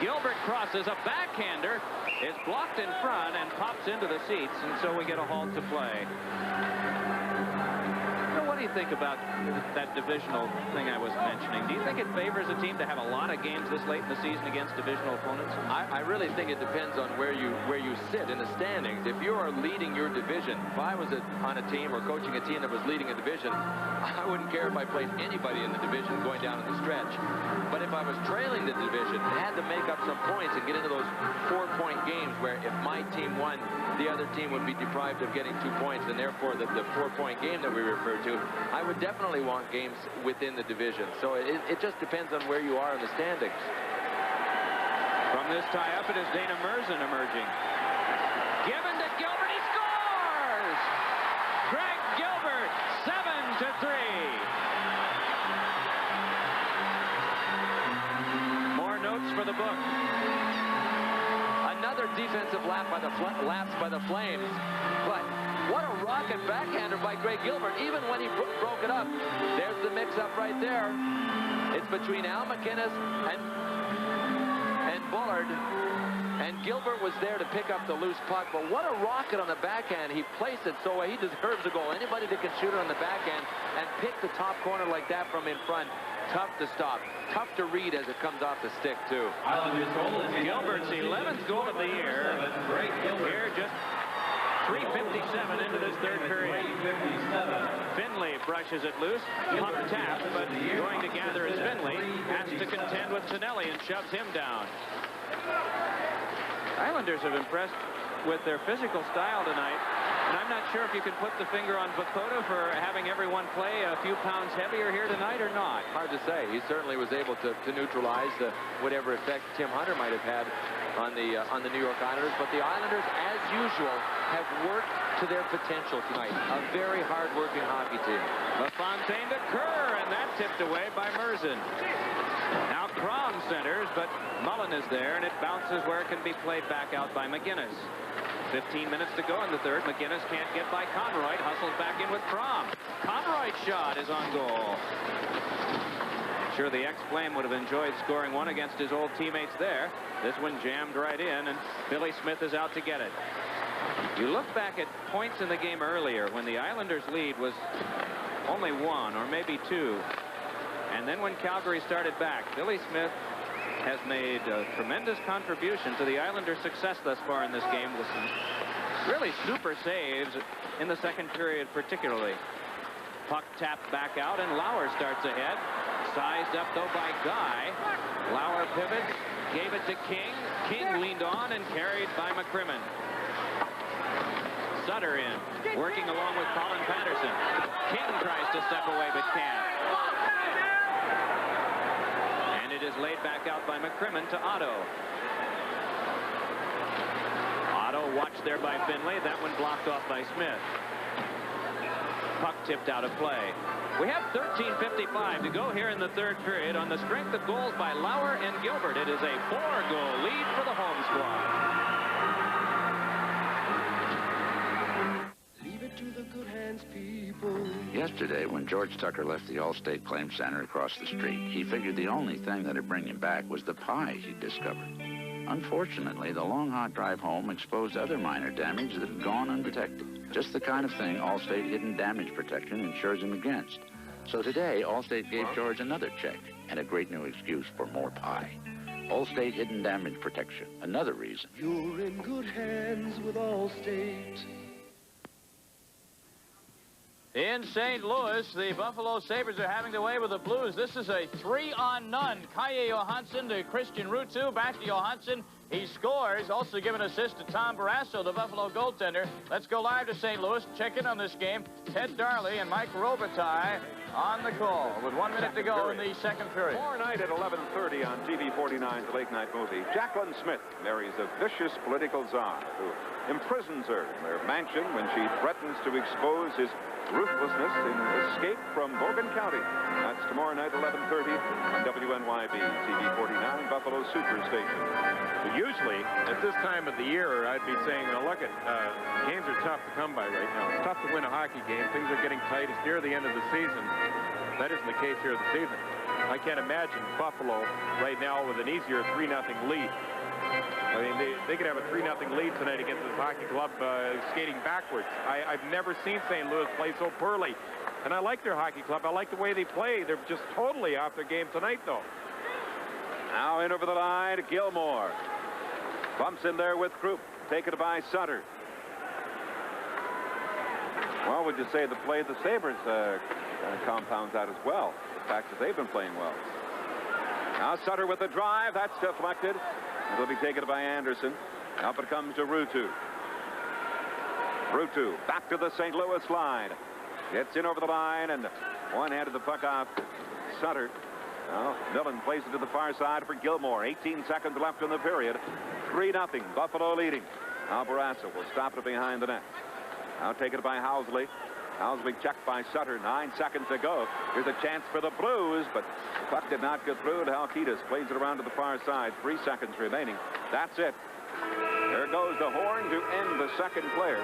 Gilbert crosses a backhander. Is blocked in front and pops into the seats. And so we get a halt to play. What do you think about that divisional thing I was mentioning? Do you think it favors a team to have a lot of games this late in the season against divisional opponents? I really think it depends on where you sit in the standings. If you are leading your division, if I was on a team or coaching a team that was leading a division, I wouldn't care if I played anybody in the division going down in the stretch. But if I was trailing the division, I had to make up some points and get into those 4-point games where if my team won, the other team would be deprived of getting 2 points, and therefore the 4-point game that we refer to, I would definitely want games within the division. So it just depends on where you are in the standings. From this tie-up, it is Dana Merzen emerging. Given to Gilbert, he scores! Greg Gilbert, 7-3. More notes for the book. Another defensive lapse by the Flames. But what a rocket backhander by Greg Gilbert. Even when he broke it up, there's the mix-up right there. It's between Al McInnes and Bullard. And Gilbert was there to pick up the loose puck. But what a rocket on the backhand. He placed it so he deserves a goal. Anybody that can shoot it on the backhand and pick the top corner like that from in front, tough to stop. Tough to read as it comes off the stick, too. Gilbert's 11th goal of the year. Here, just 3:57 into this third period. Finley brushes it loose. Puck tapped, but going to gather is Finley. Has to contend with Tonelli and shoves him down. Islanders have impressed with their physical style tonight. And I'm not sure if you can put the finger on Vukota for having everyone play a few pounds heavier here tonight or not. Hard to say. He certainly was able to neutralize whatever effect Tim Hunter might have had on the New York Islanders. But the Islanders, as usual, have worked to their potential tonight. A very hard-working hockey team. LaFontaine to Kerr, and that tipped away by Merzen. Now Crom centers, but Mullen is there, and it bounces where it can be played back out by McInnes. 15 minutes to go in the third. McInnes can't get by Conroy. Hustles back in with Crom. Conroy's shot is on goal. I'm sure the ex-Flame would have enjoyed scoring one against his old teammates there. This one jammed right in, and Billy Smith is out to get it. You look back at points in the game earlier when the Islanders' lead was only 1 or maybe 2. And then when Calgary started back, Billy Smith has made a tremendous contribution to the Islanders' success thus far in this game with some really super saves in the second period particularly. Puck tapped back out, and Lauer starts ahead. Sized up, though, by Guy. Lauer pivots, gave it to King. King leaned on and carried by McCrimmon. Sutter in, working along with Colin Patterson. King tries to step away, but can't. And it is laid back out by McCrimmon to Otto. Otto watched there by Finley. That one blocked off by Smith. Puck tipped out of play. We have 13:55 to go here in the third period on the strength of goals by Lauer and Gilbert. It is a 4-goal lead for the home squad. Yesterday, when George Tucker left the Allstate Claim Center across the street, he figured the only thing that'd bring him back was the pie he'd discovered. Unfortunately, the long, hot drive home exposed other minor damage that had gone undetected. Just the kind of thing Allstate Hidden Damage Protection insures him against. So today, Allstate gave George another check and a great new excuse for more pie. Allstate Hidden Damage Protection. Another reason. You're in good hands with Allstate. In St. Louis, the Buffalo Sabres are having their way with the Blues. This is a 3-on-none. Kaye Johansson to Christian Ruutu. Back to Johansson. He scores. Also give an assist to Tom Barrasso, the Buffalo goaltender. Let's go live to St. Louis. Check in on this game. Ted Darley and Mike Robitaille on the call with 1 minute to go in the second period. Tomorrow night at 11:30 on TV 49's Late Night Movie, Jacqueline Smith marries a vicious political czar who imprisons her in their mansion when she threatens to expose his ruthlessness in Escape from Bogan County. That's tomorrow night, 11:30 on WNYB, TV 49, Buffalo Superstation. But usually, at this time of the year, I'd be saying, well, look, games are tough to come by right now. It's tough to win a hockey game. Things are getting tight. It's near the end of the season. That isn't the case here this season. I can't imagine Buffalo right now with an easier 3-0 lead. I mean, they could have a 3-0 lead tonight against this hockey club skating backwards. I've never seen St. Louis play so poorly. And I like their hockey club. I like the way they play. They're just totally off their game tonight, though. Now in over the line, Gilmore. Bumps in there with Krupp. Taken by Sutter. Well, would you say the play of the Sabres compounds that as well? The fact that they've been playing well. Now Sutter with the drive. That's deflected. It'll be taken by Anderson. Up it comes to Ruutu. Ruutu back to the St. Louis line. Gets in over the line and one-handed the puck off Sutter. Well, Millen plays it to the far side for Gilmore. 18 seconds left in the period. 3-0. Buffalo leading. Now Barrasso will stop it behind the net. Now taken by Housley. Housley checked by Sutter. 9 seconds to go. Here's a chance for the Blues, but the puck did not get through. And Halkitis plays it around to the far side. 3 seconds remaining. That's it. Here goes the horn to end the second player.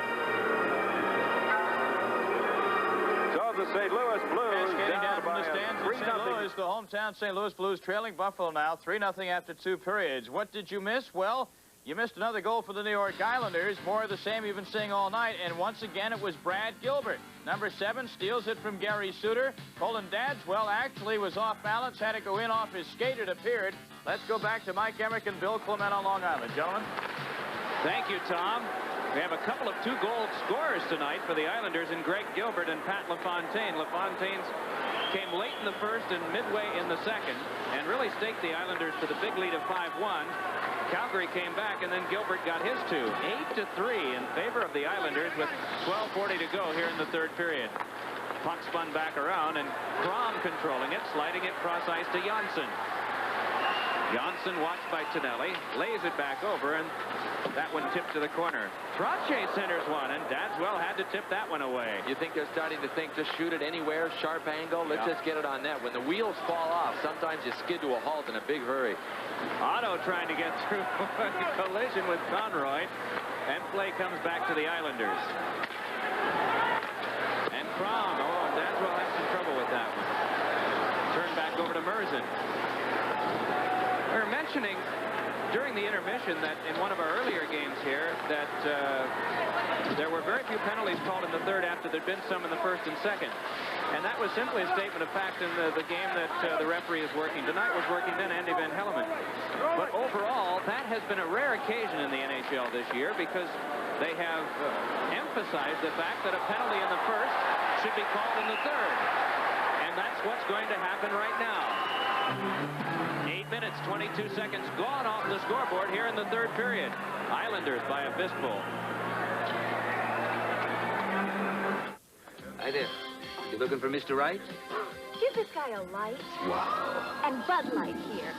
So the St. Louis Blues down from by the stands in 3-0. St. Louis, the hometown St. Louis Blues trailing Buffalo now 3-0 after 2 periods. What did you miss? Well, you missed another goal for the New York Islanders. More of the same you've been seeing all night. And once again, it was Brad Gilbert. Number 7 steals it from Gary Suter. Colin Dadswell actually was off balance, had to go in off his skate, it appeared. Let's go back to Mike Emerick and Bill Clement on Long Island. Gentlemen. Thank you, Tom. We have a couple of 2-goal scorers tonight for the Islanders in Greg Gilbert and Pat LaFontaine. LaFontaine came late in the first and midway in the second and really staked the Islanders to the big lead of 5-1. Calgary came back, and then Gilbert got his 2. 8-3 in favor of the Islanders with 12:40 to go here in the third period. Puck spun back around, and Crom controlling it, sliding it cross ice to Janssen. Janssen watched by Tonelli, lays it back over, and that one tipped to the corner. Trottier centers one, and Dadswell had to tip that one away. You think they're starting to think, just shoot it anywhere, sharp angle, let's just get it on net. When the wheels fall off, sometimes you skid to a halt in a big hurry. Otto trying to get through a collision with Conroy, and play comes back to the Islanders. And Crom, Dadswell had some trouble with that one. Turned back over to Merzen. We were mentioning during the intermission that in one of our earlier games here that there were very few penalties called in the third after there'd been some in the first and second. And that was simply a statement of fact in the game that the referee is working. Tonight was working then Andy Van Helleman. But overall, that has been a rare occasion in the NHL this year because they have emphasized the fact that a penalty in the first should be called in the third. And that's what's going to happen right now. 8 minutes, 22 seconds gone off the scoreboard here in the third period. Islanders by a fistful. Hi there. You looking for Mr. Wright? Give this guy a light. Wow. And Bud Light here.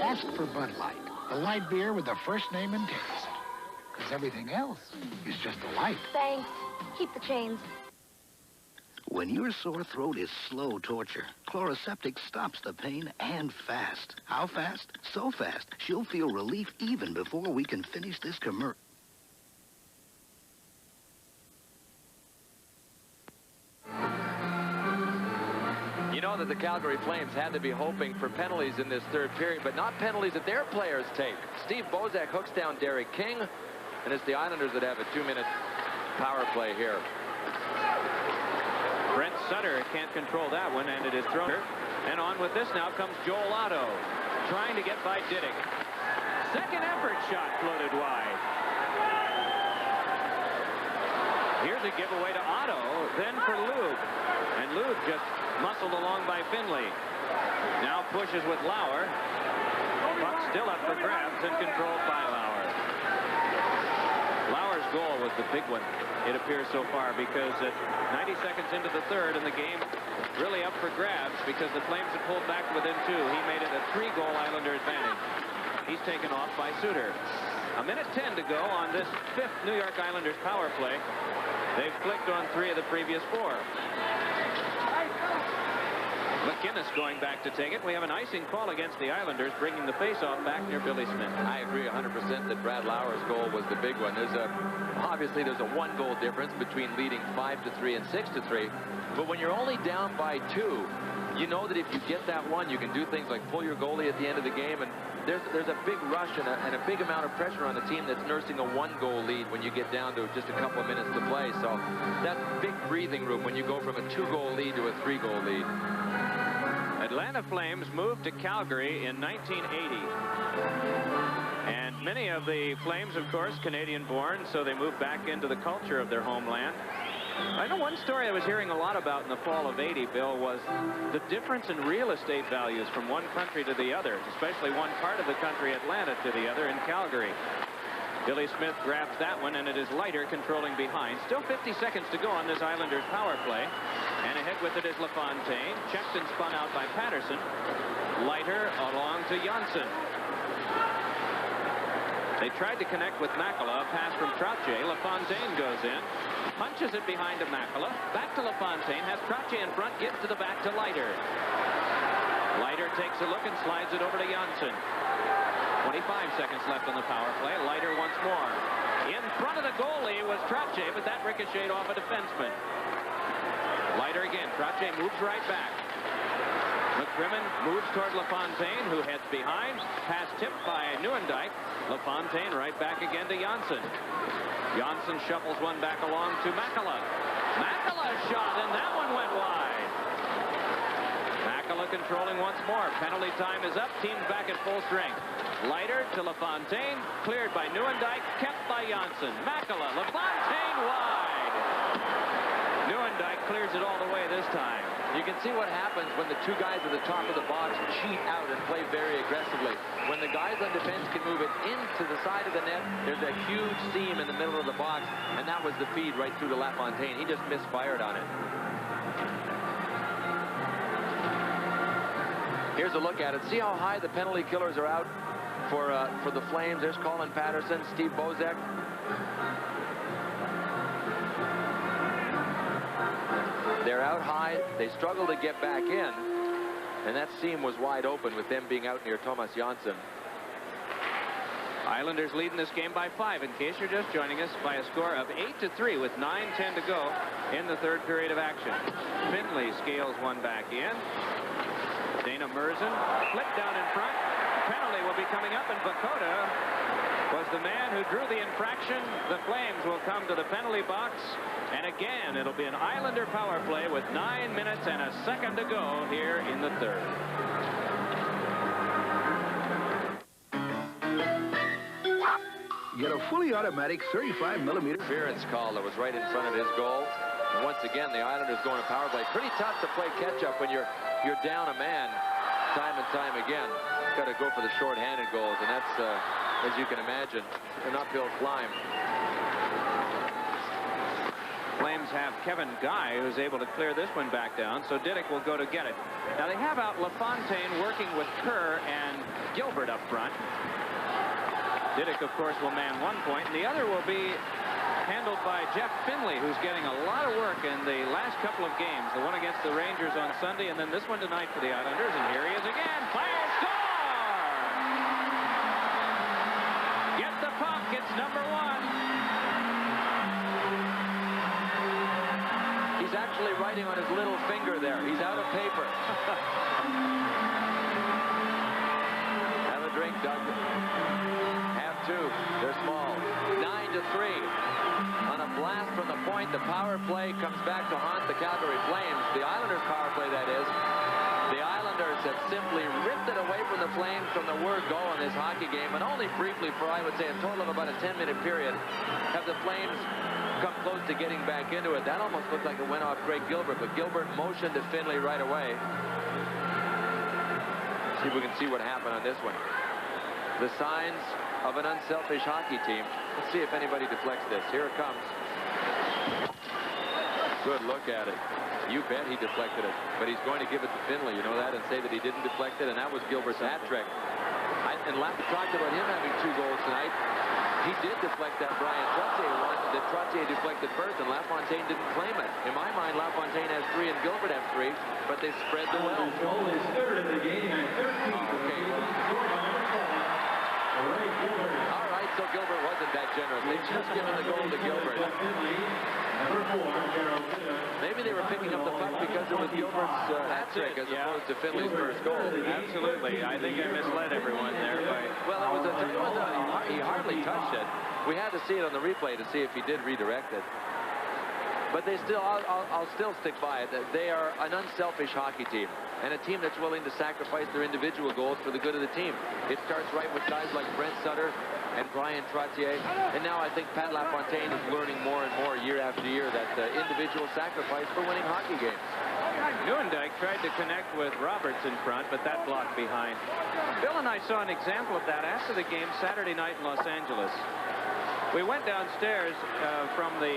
Ask for Bud Light, the light beer with the first name and taste. Because everything else is just a light. Thanks. Keep the change. When your sore throat is slow torture, Chloraseptic stops the pain and fast. How fast? So fast, she'll feel relief even before we can finish this commercial. You know that the Calgary Flames had to be hoping for penalties in this third period, but not penalties that their players take. Steve Bozak hooks down Derek King, and it's the Islanders that have a 2-minute power play here. Brent Sutter can't control that one, and it is thrown. And on with this now comes Joel Otto, trying to get by Diddick. Second effort shot floated wide. Here's a giveaway to Otto, then for Lube. And Lube just muscled along by Finley. Now pushes with Lauer. Puck still up for grabs and controlled by Lauer. Lauer's goal was the big one, it appears so far, because at 90 seconds into the third and the game really up for grabs because the Flames had pulled back within 2. He made it a 3-goal Islander advantage. He's taken off by Suter. 1:10 to go on this 5th New York Islanders power play. They've clicked on 3 of the previous 4. McInnes going back to take it. We have an icing call against the Islanders, bringing the faceoff back near Billy Smith. I agree 100% that Brad Lauer's goal was the big one. Obviously there's a 1-goal difference between leading 5-3 and 6-3. But when you're only down by 2, you know that if you get that one, you can do things like pull your goalie at the end of the game. And there's a big rush and a big amount of pressure on the team that's nursing a 1-goal lead when you get down to just a couple of minutes to play. So that's big breathing room when you go from a 2-goal lead to a 3-goal lead. Atlanta Flames moved to Calgary in 1980. And many of the Flames, of course, Canadian-born, so they moved back into the culture of their homeland. I know one story I was hearing a lot about in the fall of '80, Bill, was the difference in real estate values from one country to the other, especially one part of the country, Atlanta, to the other in Calgary. Billy Smith grabs that one, and it is Leiter controlling behind. Still 50 seconds to go on this Islanders power play. And ahead with it is LaFontaine. Checked and spun out by Patterson. Leiter along to Janssen. They tried to connect with Makela. Pass from Trottier. LaFontaine goes in. Punches it behind to Makela. Back to LaFontaine. Has Trottier in front. Gives to the back to Leiter. Leiter takes a look and slides it over to Janssen. 25 seconds left on the power play. Leiter once more. In front of the goalie was Trottier, but that ricocheted off a defenseman. Leiter again. Trottier moves right back. McCrimmon moves toward LaFontaine, who heads behind. Pass tipped by Nieuwendyk. LaFontaine right back again to Janssen. Janssen shuffles one back along to Makala. Makala's shot, and that one went wide. Makala controlling once more. Penalty time is up. Team's back at full strength. Leiter to LaFontaine. Cleared by Nieuwendyk. Kept by Janssen. Makala. LaFontaine wide. Nieuwendyk clears it all the way this time. You can see what happens when the two guys at the top of the box cheat out and play very aggressively. When the guys on defense can move it into the side of the net, there's a huge seam in the middle of the box, and that was the feed right through to LaFontaine. He just misfired on it. Here's a look at it. See how high the penalty killers are out for the Flames. There's Colin Patterson, Steve Bozek. They're out high. They struggle to get back in, and that seam was wide open with them being out near Thomas Janssen. Islanders leading this game by 5, in case you're just joining us, by a score of 8-3 with 9:10 to go in the third period of action. Finley scales one back in. Dana Merzen flipped down in front. Penalty will be coming up, and Vakota was the man who drew the infraction. The Flames will come to the penalty box, and again it'll be an Islander power play with 9 minutes and a second to go here in the third. Get a fully automatic 35mm interference call that was right in front of his goal. And once again, the Islanders going to power play. Pretty tough to play catch-up when you're down a man time and time again. Got to go for the short-handed goals, and that's, as you can imagine, an uphill climb. Flames have Kevin Guy, who's able to clear this one back down, so Didick will go to get it. Now they have out LaFontaine working with Kerr and Gilbert up front. Didick, of course, will man one point, and the other will be handled by Jeff Finley, who's getting a lot of work in the last couple of games. The one against the Rangers on Sunday, and then this one tonight for the Islanders. And here he is again. Fire score! Get the puck. It's number 1. He's actually writing on his little finger there. He's out of paper. Have a drink, Doug. Have two. They're small. 9-3. On a blast from the point, the power play comes back to haunt the Calgary Flames. The Islanders' power play, that is. The Islanders have simply ripped it away from the Flames from the word go in this hockey game, and only briefly, for I would say a total of about a 10-minute period, have the Flames come close to getting back into it. That almost looked like it went off Greg Gilbert, but Gilbert motioned to Finley right away. See if we can see what happened on this one. The signs of an unselfish hockey team. Let's see if anybody deflects this. Here it comes. Good look at it. You bet he deflected it. But he's going to give it to Finley, you know that, and say that he didn't deflect it, and that was Gilbert's hat trick. And talked about him having 2 goals tonight. He did deflect that Brian Trottier one that Trottier deflected first, and LaFontaine didn't claim it. In my mind, LaFontaine has 3 and Gilbert has 3, but they spread the well. All right, so Gilbert wasn't that generous. They just given the goal to Gilbert. Maybe they were picking up the puck because it was Gilbert's hat trick as opposed to Finley's first goal. Absolutely. I think I misled everyone there. Well, he hardly touched it. We had to see it on the replay to see if he did redirect it. But they still, I'll still stick by it. They are an unselfish hockey team, and a team that's willing to sacrifice their individual goals for the good of the team. It starts right with guys like Brent Sutter and Brian Trottier, and now I think Pat LaFontaine is learning more and more year after year that individual sacrifice for winning hockey games. Nieuwendyk tried to connect with Roberts in front, but that blocked behind. Bill and I saw an example of that after the game Saturday night in Los Angeles. We went downstairs from the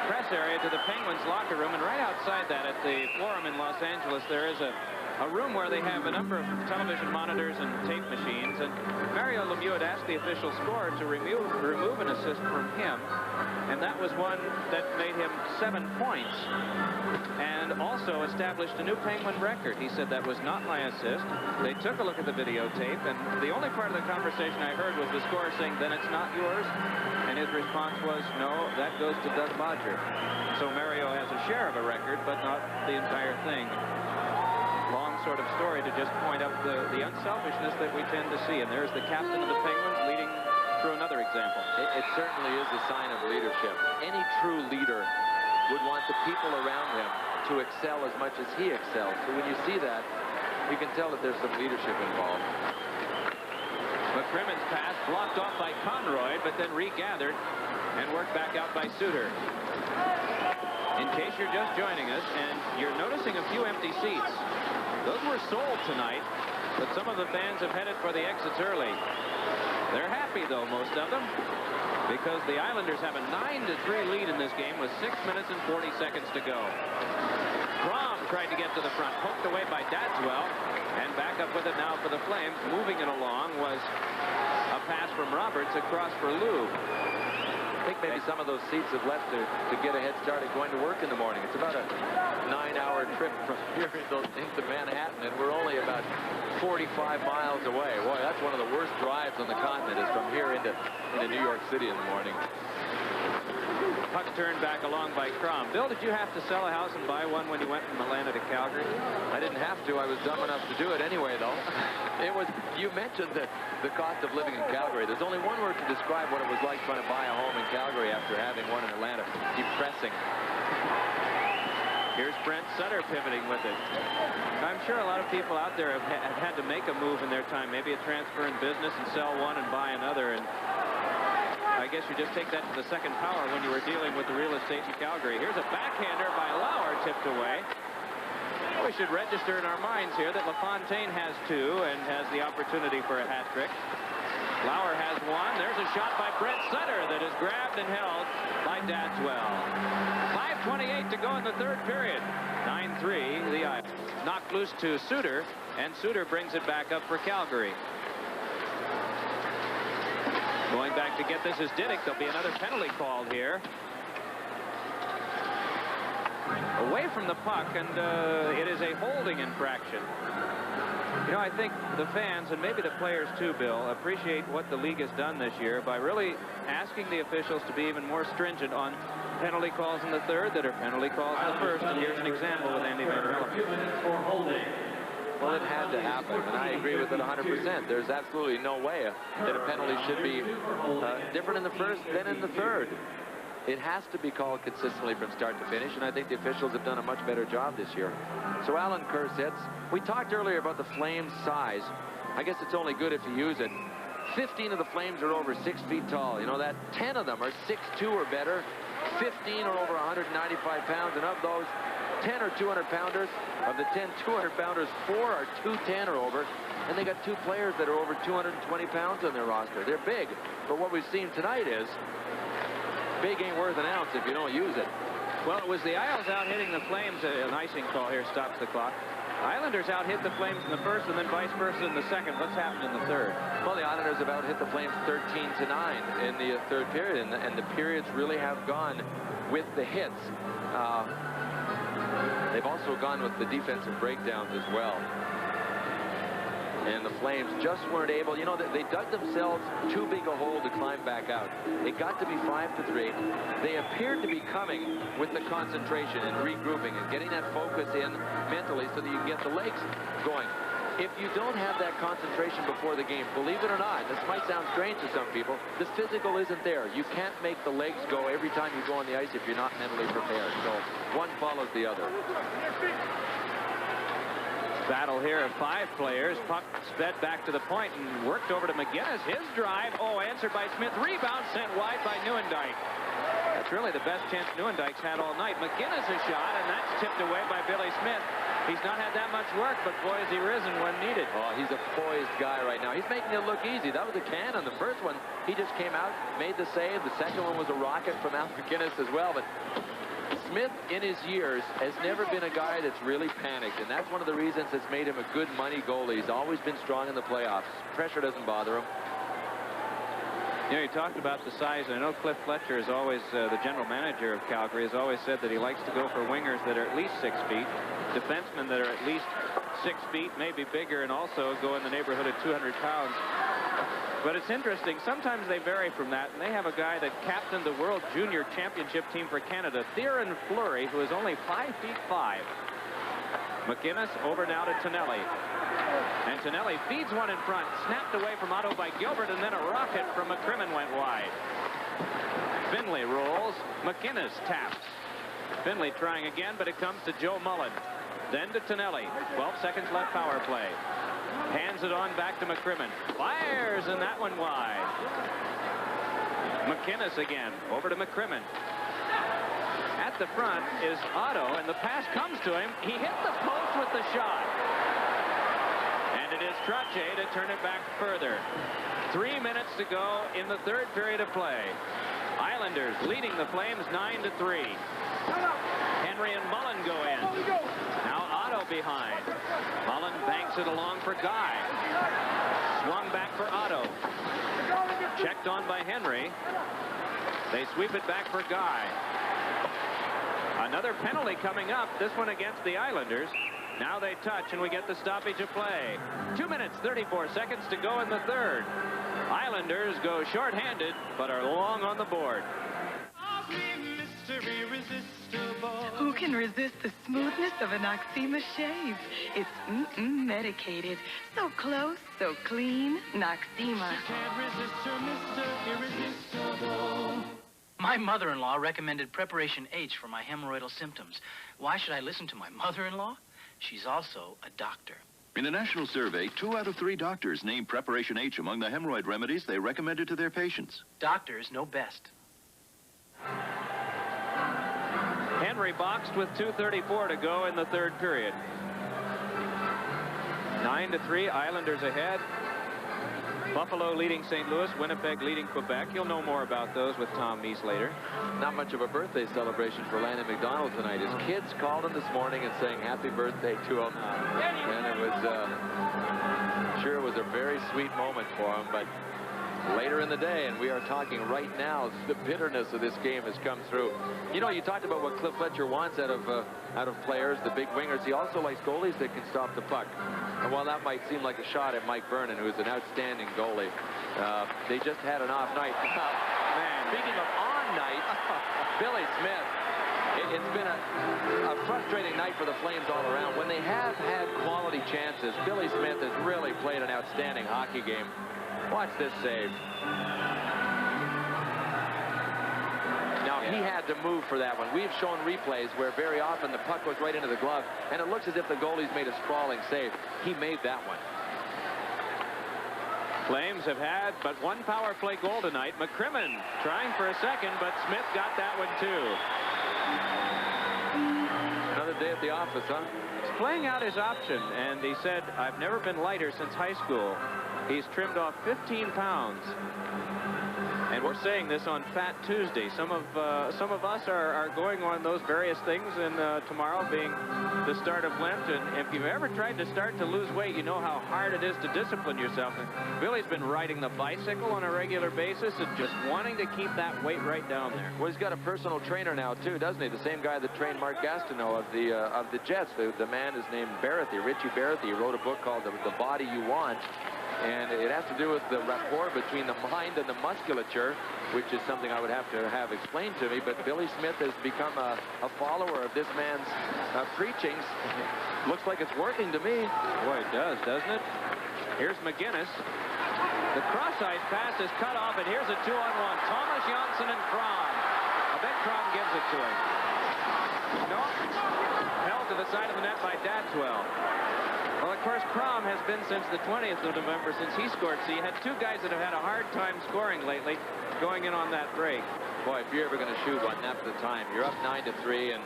press area to the Penguins locker room, and right outside that at the Forum in Los Angeles there is a a room where they have a number of television monitors and tape machines, and Mario Lemieux had asked the official scorer to remove an assist from him, and that was one that made him 7 points and also established a new Penguin record. He said, that was not my assist. They took a look at the videotape, and the only part of the conversation I heard was the scorer saying, then it's not yours, and his response was, no, that goes to Doug Bodger. So Mario has a share of a record, but not the entire thing. Long sort of story to just point out the unselfishness that we tend to see. And there's the captain of the Penguins leading through another example. It certainly is a sign of leadership. Any true leader would want the people around him to excel as much as he excels. So when you see that, you can tell that there's some leadership involved. McCrimmon's pass blocked off by Conroy, but then regathered and worked back out by Suter. In case you're just joining us and you're noticing a few empty seats, those were sold tonight, but some of the fans have headed for the exits early. They're happy, though, most of them, because the Islanders have a 9-3 lead in this game with 6 minutes and 40 seconds to go. Crom tried to get to the front, poked away by Dadswell, and back up with it now for the Flames. Moving it along was a pass from Roberts across for Lou. I think maybe some of those seats have left to get a head start at going to work in the morning. It's about a 9-hour trip from here into Manhattan, and we're only about 45 miles away. Boy, that's one of the worst drives on the continent, is from here into New York City in the morning. Puck turned back along by Crom. Bill, did you have to sell a house and buy one when you went from Atlanta to Calgary? I didn't have to. I was dumb enough to do it anyway, though. You mentioned the cost of living in Calgary. There's only one word to describe what it was like trying to buy a home in Calgary after having one in Atlanta. Depressing. Here's Brent Sutter pivoting with it. I'm sure a lot of people out there have had to make a move in their time, maybe a transfer in business and sell one and buy another, and I guess you just take that to the second power when you were dealing with the real estate in Calgary. Here's a backhander by Lauer, tipped away. We should register in our minds here that LaFontaine has 2 and has the opportunity for a hat trick. Lauer has 1. There's a shot by Brent Sutter that is grabbed and held by Dadswell. 5:28 to go in the third period. 9-3, the Islanders. Knocked loose to Suter, and Suter brings it back up for Calgary. Going back to get this is Diddick. There'll be another penalty called here. Away from the puck, and it is a holding infraction. You know, I think the fans, and maybe the players too, Bill, appreciate what the league has done this year by really asking the officials to be even more stringent on penalty calls in the third that are penalty calls in the first. And here's an example with Andy Van Rellen. Well, it had to happen, and I agree with it 100%. There's absolutely no way that a penalty should be different in the first than in the third. It has to be called consistently from start to finish, and I think the officials have done a much better job this year. So Alan Kerr sits. We talked earlier about the Flames' size. I guess it's only good if you use it. 15 of the Flames are over 6 feet tall. You know that 10 of them are 6'2" or better. 15 are over 195 pounds, and of those, 10 are 200-pounders. Of the 10 200-pounders, 4 are 210 or over, and they got 2 players that are over 220 pounds on their roster. They're big, but what we've seen tonight is big ain't worth an ounce if you don't use it. Well, it was the Isles out hitting the Flames. An icing call here stops the clock. Islanders out hit the Flames in the first, and then vice versa in the second. What's happened in the third? Well, the Islanders have out hit the Flames 13-9 in the third period, and the periods really have gone with the hits. They've also gone with the defensive breakdowns as well. And the Flames just weren't able, you know, they dug themselves too big a hole to climb back out. It got to be 5-3. They appeared to be coming with the concentration and regrouping and getting that focus in mentally so that you can get the legs going. If you don't have that concentration before the game, believe it or not, this might sound strange to some people, the physical isn't there. You can't make the legs go every time you go on the ice if you're not mentally prepared. So one follows the other. Battle here of 5 players. Puck sped back to the point and worked over to McGinnis. His drive, answered by Smith. Rebound sent wide by Nieuwendyk. That's really the best chance Nieuwendyk's had all night. McGinnis a shot, and that's tipped away by Billy Smith. He's not had that much work, but boy, has he risen when needed. Oh, he's a poised guy right now. He's making it look easy. That was a cannon. The first one, he just came out, made the save. The second one was a rocket from Al McGinnis as well, but Smith, in his years, has never been a guy that's really panicked, and that's one of the reasons that's made him a good money goalie. He's always been strong in the playoffs. Pressure doesn't bother him. You know, you talked about the size, and I know Cliff Fletcher is always, the general manager of Calgary, has always said that he likes to go for wingers that are at least 6 feet, defensemen that are at least 6 feet, maybe bigger, and also go in the neighborhood of 200 pounds. But it's interesting, sometimes they vary from that, and they have a guy that captained the World Junior Championship team for Canada, Theoren Fleury, who is only 5'5". McInnes over now to Tonelli. And Tonelli feeds one in front, snapped away from Otto by Gilbert, and then a rocket from McCrimmon went wide. Finley rolls, McInnes taps. Finley trying again, but it comes to Joe Mullen. Then to Tonelli. 12 seconds left, power play. Hands it on back to McCrimmon. Fires, and that one wide. McInnes again, over to McCrimmon. At the front is Otto, and the pass comes to him. He hit the post with the shot. And it is Trottier to turn it back further. 3 minutes to go in the third period of play. Islanders leading the Flames 9-3. Henry and Mullen go in. Now Otto behind. Mullen banks it along for Guy. Swung back for Otto. Checked on by Henry. They sweep it back for Guy. Another penalty coming up, this one against the Islanders. Now they touch, and we get the stoppage of play. 2 minutes, 34 seconds to go in the third. Islanders go shorthanded, but are long on the board. Who can resist the smoothness of an Noxema shave? It's medicated. So close, so clean. Noxema. My mother-in-law recommended Preparation H for my hemorrhoidal symptoms. Why should I listen to my mother-in-law? She's also a doctor. In a national survey, 2 out of 3 doctors named Preparation H among the hemorrhoid remedies they recommended to their patients. Doctors know best. Henry boxed with 2:34 to go in the third period. 9-3, Islanders ahead. Buffalo leading St. Louis, Winnipeg leading Quebec. You'll know more about those with Tom Meese later. Not much of a birthday celebration for Landon McDonald tonight. His kids called him this morning and saying happy birthday to him. And it was, sure it was a very sweet moment for him, but later in the day, and we are talking right now, the bitterness of this game has come through. You know, you talked about what Cliff Fletcher wants out of players, the big wingers. He also likes goalies that can stop the puck. And while that might seem like a shot at Mike Vernon, who's an outstanding goalie, they just had an off night. Man, speaking of on night, Billy Smith. It's been a frustrating night for the Flames all around. When they have had quality chances, Billy Smith has really played an outstanding hockey game. Watch this save. Now, he had to move for that one. We've shown replays where very often the puck goes right into the glove, and it looks as if the goalie's made a sprawling save. He made that one. Flames have had but one power play goal tonight. McCrimmon trying for a second, but Smith got that one too. Another day at the office, huh? He's playing out his option, and he said, I've never been lighter since high school. He's trimmed off 15 pounds. And we're saying this on Fat Tuesday. Some of us are going on those various things, and tomorrow being the start of Lent. And if you've ever tried to start to lose weight, you know how hard it is to discipline yourself. And Billy's been riding the bicycle on a regular basis and just wanting to keep that weight right down there. Well, he's got a personal trainer now, too, doesn't he? The same guy that trained Mark Gastineau of the Jets. The man is named Barrothy, Richie Barrothy. He wrote a book called The Body You Want. And it has to do with the rapport between the mind and the musculature, which is something I would have to have explained to me. But Billy Smith has become a follower of this man's preachings. Looks like it's working to me. Boy, it does, doesn't it? Here's McInnes. The cross-ice pass is cut off, and here's a 2-on-1. Thomas Johnson and Crom. I bet Crom gives it to him. No. Held to the side of the net by Dadswell. Well, of course, Crom has been since the 20th of November since he scored. So you had two guys that have had a hard time scoring lately going in on that break. Boy, if you're ever going to shoot one, that's the time. You're up 9-3, and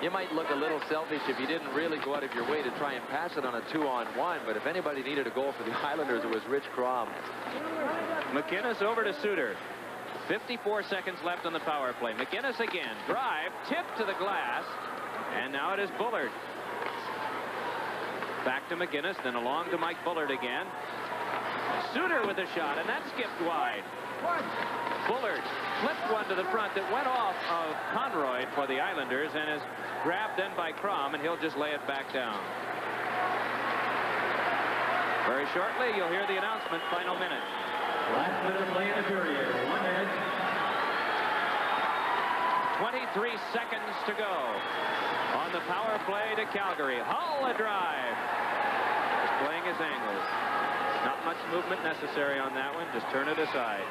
you might look a little selfish if you didn't really go out of your way to try and pass it on a 2-on-1. But if anybody needed a goal for the Islanders, it was Rich Crom. McInnes over to Suter. 54 seconds left on the power play. McGinnis again. Drive, tip to the glass, and now it is Bullard. Back to McGinnis, then along to Mike Bullard again. Suter with a shot, and that skipped wide. Bullard flipped one to the front that went off of Conroy for the Islanders and is grabbed then by Crom, and he'll just lay it back down. Very shortly, you'll hear the announcement, final minute. Last minute of play in the period, 1 minute. 23 seconds to go on the power play to Calgary. Hull a drive. Just playing his angles. Not much movement necessary on that one. Just turn it aside.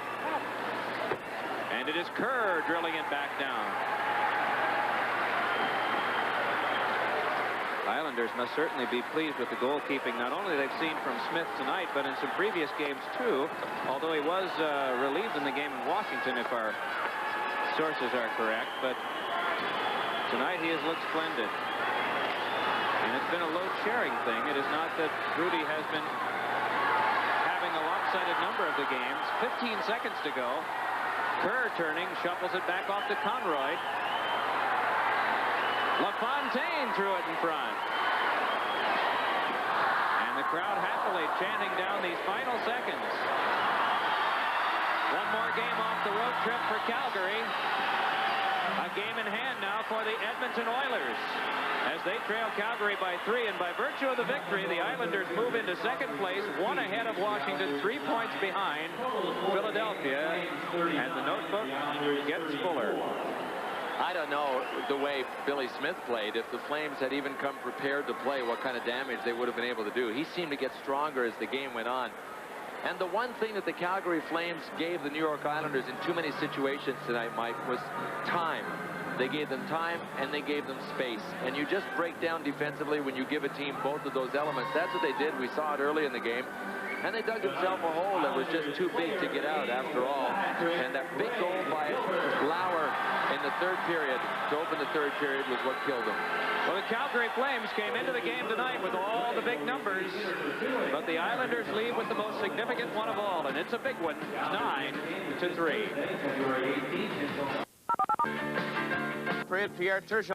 And it is Kerr drilling it back down. Islanders must certainly be pleased with the goalkeeping, not only they've seen from Smith tonight, but in some previous games too, although he was relieved in the game in Washington, if our sources are correct. But tonight he has looked splendid. And it's been a load sharing thing. It is not that Rudy has been having a lopsided number of the games. 15 seconds to go. Kerr turning, shuffles it back off to Conroy. LaFontaine threw it in front. And the crowd happily chanting down these final seconds. One more game off the road trip for Calgary. A game in hand now for the Edmonton Oilers, as they trail Calgary by 3, and by virtue of the victory, the Islanders move into second place, 1 ahead of Washington, 3 points behind Philadelphia, and the notebook gets fuller. I don't know the way Billy Smith played. If the Flames had even come prepared to play, what kind of damage they would have been able to do. He seemed to get stronger as the game went on. And the one thing that the Calgary Flames gave the New York Islanders in too many situations tonight, Mike, was time. They gave them time and they gave them space. And you just break down defensively when you give a team both of those elements. That's what they did. We saw it early in the game. And they dug themselves a hole that was just too big to get out after all. And that big goal by Lauer in the third period, to open the third period, was what killed them. Well, the Calgary Flames came into the game tonight with all the big numbers, but the Islanders leave with the most significant one of all, and it's a big one, 9-3. Pierre Turgeon.